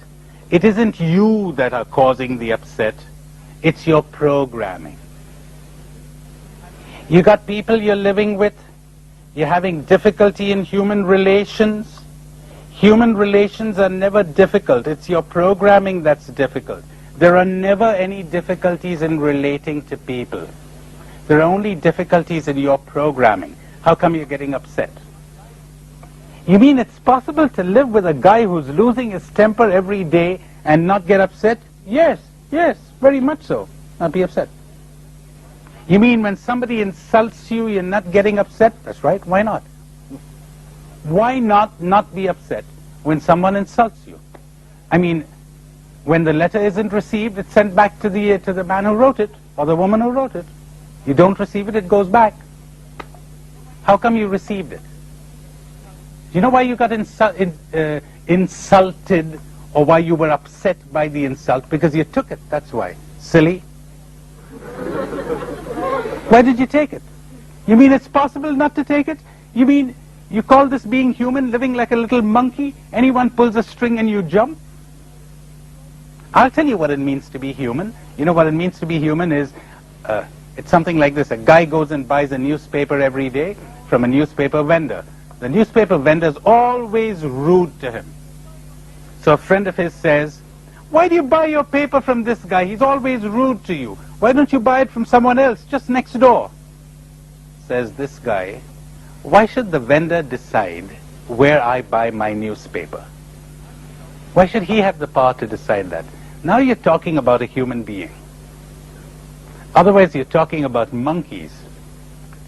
It isn't you that are causing the upset. It's your programming. You got people you're living with. You're having difficulty in human relations. Human relations are never difficult. It's your programming that's difficult. There are never any difficulties in relating to people. There are only difficulties in your programming. How come you're getting upset? You mean it's possible to live with a guy who's losing his temper every day and not get upset? Yes, yes, very much so. Not be upset. You mean when somebody insults you, you're not getting upset? That's right. Why not? Why not be upset when someone insults you? I mean, when the letter isn't received, it's sent back to the man who wrote it or the woman who wrote it. You don't receive it, it goes back. How come you received it? Do you know why you got insulted or why you were upset by the insult? Because you took it, that's why. Silly. Why did you take it? You mean it's possible not to take it? You mean you call this being human, living like a little monkey? Anyone pulls a string and you jump? I'll tell you what it means to be human. You know what it means to be human is, it's something like this. A guy goes and buys a newspaper every day from a newspaper vendor. The newspaper vendor is always rude to him. So a friend of his says, why do you buy your paper from this guy? He's always rude to you. Why don't you buy it from someone else, just next door? Says this guy, why should the vendor decide where I buy my newspaper? Why should he have the power to decide that? Now you're talking about a human being. Otherwise you're talking about monkeys.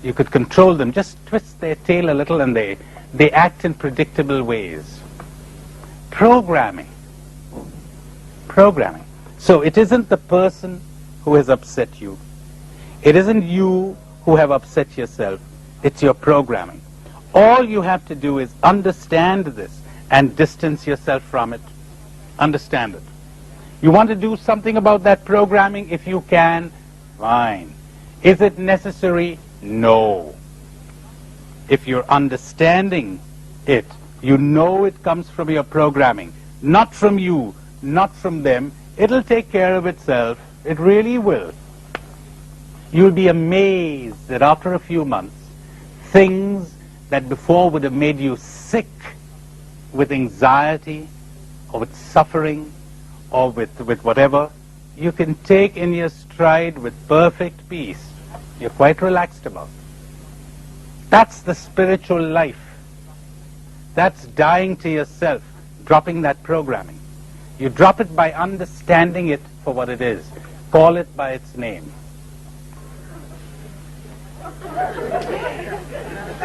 You could control them, just twist their tail a little and they act in predictable ways. Programming. Programming. So it isn't the person who has upset you. It isn't you who have upset yourself. It's your programming. All you have to do is understand this and distance yourself from it. Understand it. You want to do something about that programming? If you can, fine. Is it necessary? No. If you're understanding it, you know it comes from your programming, not from you, not from them. It'll take care of itself. It really will. You'll be amazed that after a few months, things that before would have made you sick with anxiety or with suffering or with whatever, you can take in your stride with perfect peace. You're quite relaxed about it. That's the spiritual life. That's dying to yourself, dropping that programming. You drop it by understanding it for what it is. Call it by its name.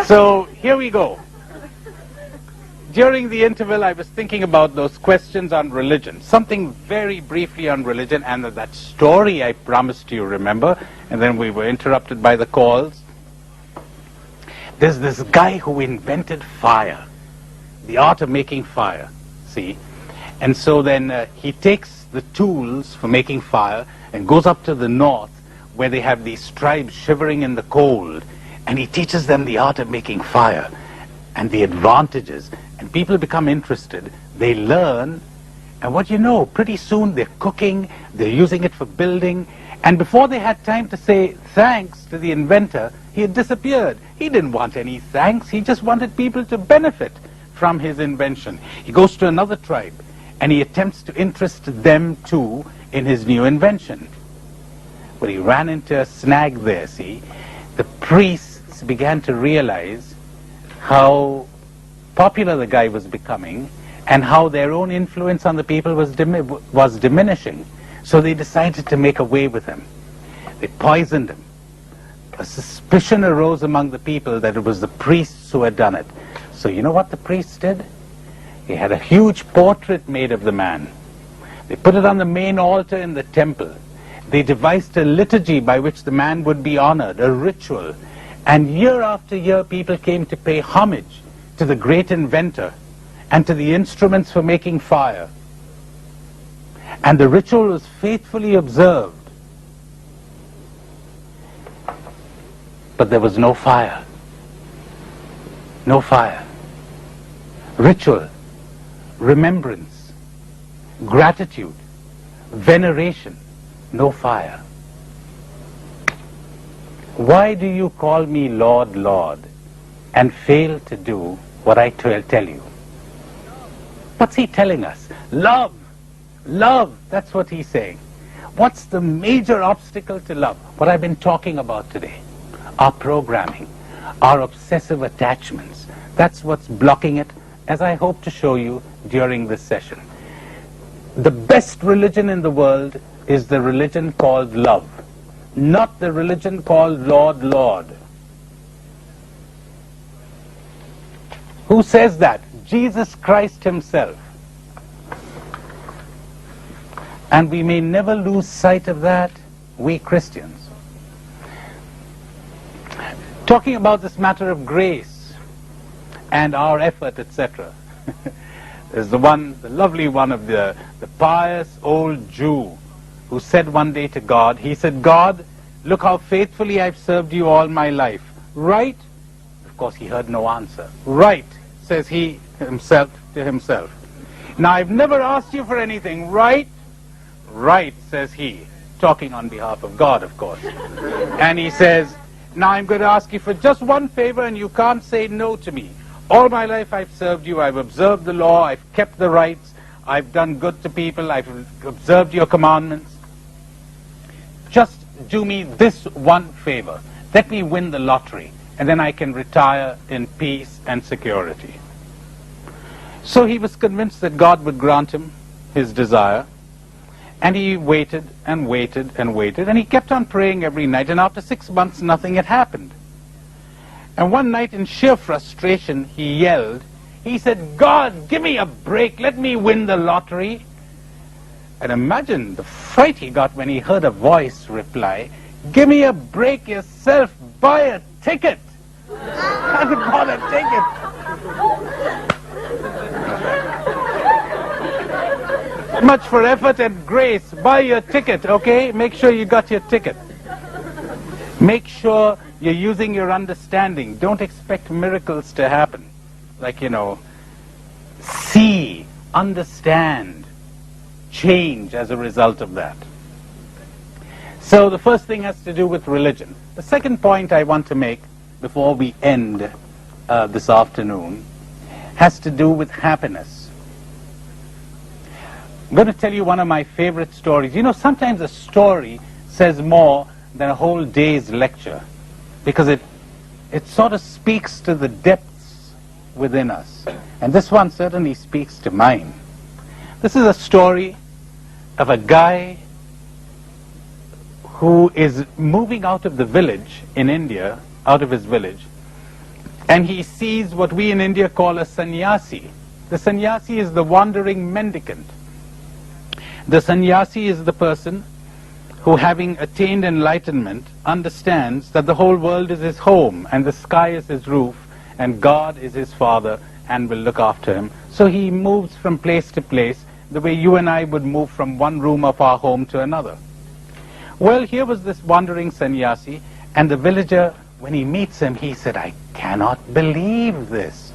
So here we go. during the interval, I was thinking about those questions on religion, something very briefly on religion, and that story I promised you, remember? And then we were interrupted by the calls. There's this guy who invented fire, the art of making fire, see? And so then he takes the tools for making fire and goes up to the north where they have these tribes shivering in the cold, and he teaches them the art of making fire and the advantages. And people become interested, they learn, and what you know, pretty soon they're cooking, they're using it for building, and before they had time to say thanks to the inventor, he had disappeared. He didn't want any thanks, he just wanted people to benefit from his invention. He goes to another tribe, and he attempts to interest them too in his new invention. But he ran into a snag there, see. The priests began to realize how popular the guy was becoming and how their own influence on the people was diminishing. So they decided to make away with him. They poisoned him. A suspicion arose among the people that it was the priests who had done it. So you know what the priests did? They had a huge portrait made of the man. They put it on the main altar in the temple. They devised a liturgy by which the man would be honored, a ritual. And year after year, people came to pay homage to the great inventor and to the instruments for making fire. And the ritual was faithfully observed. But there was no fire. No fire. Ritual, remembrance, gratitude, veneration, no fire. Why do you call me Lord, Lord, and fail to do what I tell you? What's he telling us? Love. Love. That's what he's saying. What's the major obstacle to love? What I've been talking about today. Our programming, our obsessive attachments. That's what's blocking it, as I hope to show you during this session. The best religion in the world is the religion called love, not the religion called Lord, Lord. Who says that? Jesus Christ himself. And we may never lose sight of that, we Christians. Talking about this matter of grace and our effort, etc. There's the lovely one of the pious old Jew who said one day to God, he said, God, look how faithfully I've served you all my life. Right? Of course, he heard no answer. Right, says he himself to himself. Now, I've never asked you for anything. Right? Right, says he, talking on behalf of God, of course. And he says, now I'm going to ask you for just one favor, and you can't say no to me. All my life I've served you, I've observed the law, I've kept the rights, I've done good to people, I've observed your commandments. Just do me this one favor. Let me win the lottery, and then I can retire in peace and security. So he was convinced that God would grant him his desire, and he waited and waited and waited, and he kept on praying every night, and after 6 months nothing had happened. And one night in sheer frustration he yelled, he said, God, give me a break, let me win the lottery. And imagine the fright he got when he heard a voice reply, give me a break yourself, buy a ticket. And bought a ticket. Much for effort and grace, buy your ticket, okay? Make sure you got your ticket. Make sure you're using your understanding. Don't expect miracles to happen. Like, see, understand, change as a result of that. So the first thing has to do with religion. The second point I want to make before we end this afternoon has to do with happiness. I'm going to tell you one of my favorite stories. Sometimes a story says more than a whole day's lecture, because it sort of speaks to the depths within us. And this one certainly speaks to mine. This is a story of a guy who is moving out of the village in India, out of his village, and he sees what we in India call a sannyasi. The sannyasi is the wandering mendicant. The sannyasi is the person who, having attained enlightenment, understands that the whole world is his home and the sky is his roof and God is his father and will look after him. So he moves from place to place the way you and I would move from one room of our home to another. Well, here was this wandering sannyasi, and the villager, when he meets him, he said, "I cannot believe this."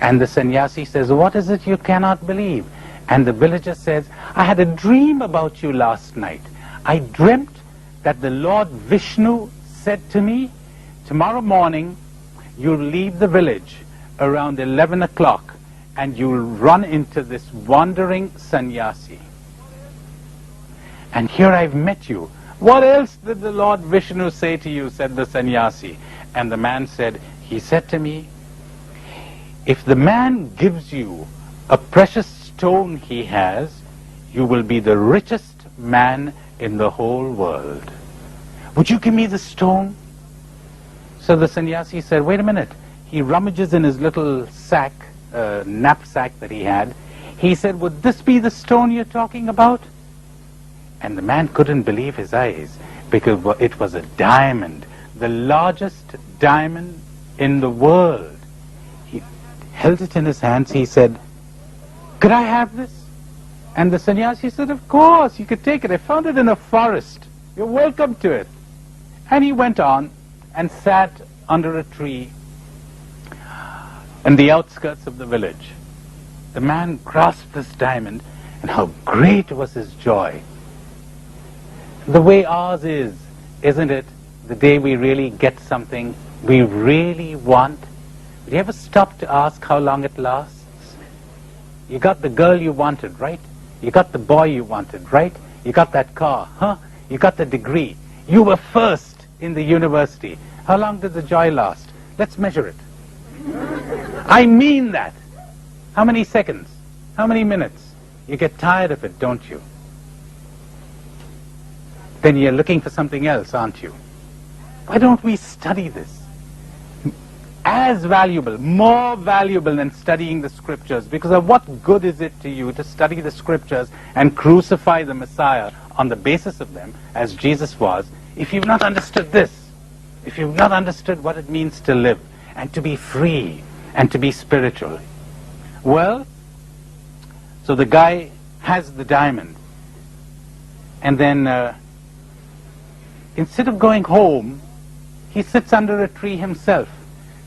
And the sannyasi says, "What is it you cannot believe?" And the villager says, "I had a dream about you last night. I dreamt that the Lord Vishnu said to me, tomorrow morning you'll leave the village around 11 o'clock and you'll run into this wandering sannyasi. And here I've met you. What else did the Lord Vishnu say to you?" said the sannyasi. And the man said, "He said to me, if the man gives you a precious stone he has, you will be the richest man in the whole world. Would you give me the stone?" So the sannyasi said, "Wait a minute." He rummages in his little sack, knapsack that he had. He said, "Would this be the stone you're talking about?" And the man couldn't believe his eyes, because it was a diamond, the largest diamond in the world. He held it in his hands. He said, "Could I have this?" And the sannyasi said, "Of course, you could take it. I found it in a forest. You're welcome to it." And he went on and sat under a tree in the outskirts of the village. The man grasped this diamond, and how great was his joy. The way ours is, isn't it? The day we really get something we really want. Do you ever stop to ask how long it lasts? You got the girl you wanted, right? You got the boy you wanted, right? You got that car, huh? You got the degree. You were first in the university. How long did the joy last? Let's measure it. I mean that. How many seconds? How many minutes? You get tired of it, don't you? Then you're looking for something else, aren't you? Why don't we study this? As valuable, more valuable than studying the scriptures, because of what good is it to you to study the scriptures and crucify the Messiah on the basis of them, as Jesus was, if you've not understood this, if you've not understood what it means to live and to be free and to be spiritual. Well, so the guy has the diamond, and then instead of going home, he sits under a tree himself.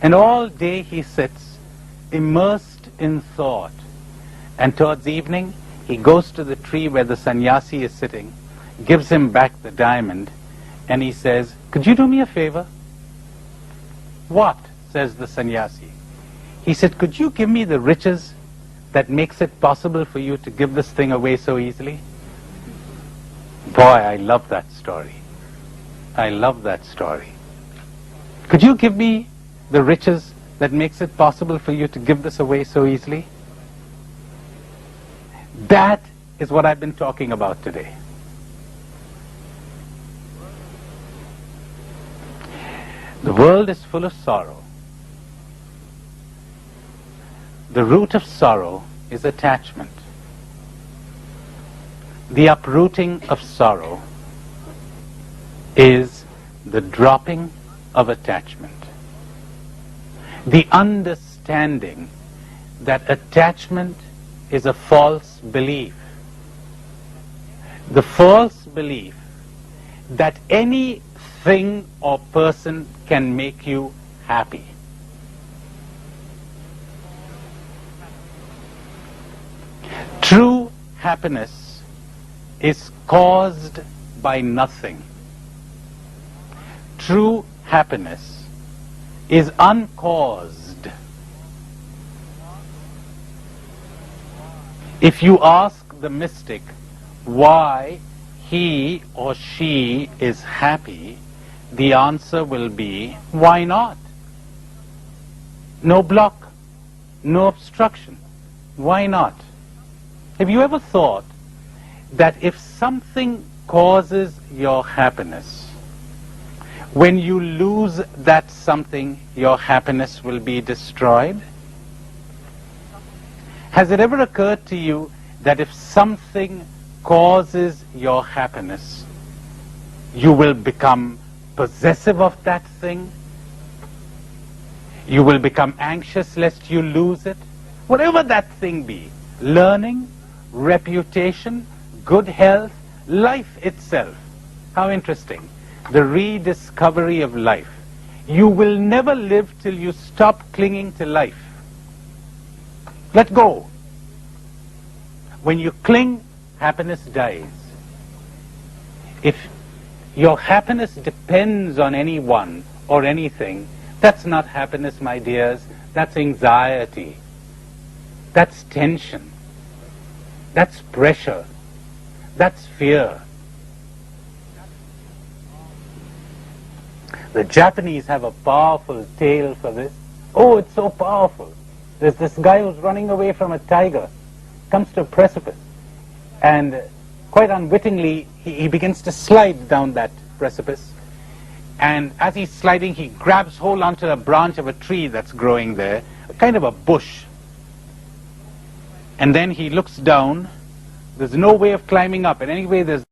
And all day he sits, immersed in thought. And towards evening, he goes to the tree where the sannyasi is sitting, gives him back the diamond, and he says, "Could you do me a favor?" "What?" says the sannyasi. He said, "Could you give me the riches that makes it possible for you to give this thing away so easily?" Boy, I love that story. I love that story. Could you give me the riches that makes it possible for you to give this away so easily? That is what I've been talking about today. The world is full of sorrow. The root of sorrow is attachment. The uprooting of sorrow is the dropping of attachment. The understanding that attachment is a false belief. The false belief that anything or person can make you happy. True happiness is caused by nothing. True happiness is uncaused. If you ask the mystic why he or she is happy, the answer will be, why not? No block, no obstruction. Why not? Have you ever thought that if something causes your happiness, when you lose that something, your happiness will be destroyed? Has it ever occurred to you that if something causes your happiness, you will become possessive of that thing? You will become anxious lest you lose it? Whatever that thing be, learning, reputation, good health, life itself. How interesting. The rediscovery of life. You will never live till you stop clinging to life. Let go. When you cling, happiness dies. If your happiness depends on anyone or anything, that's not happiness, my dears. That's anxiety. That's tension. That's pressure. That's fear. The Japanese have a powerful tale for this. Oh, it's so powerful. There's this guy who's running away from a tiger, comes to a precipice, and quite unwittingly, he begins to slide down that precipice. And as he's sliding, he grabs hold onto a branch of a tree that's growing there, kind of a bush. And then he looks down. There's no way of climbing up, and anyway, there's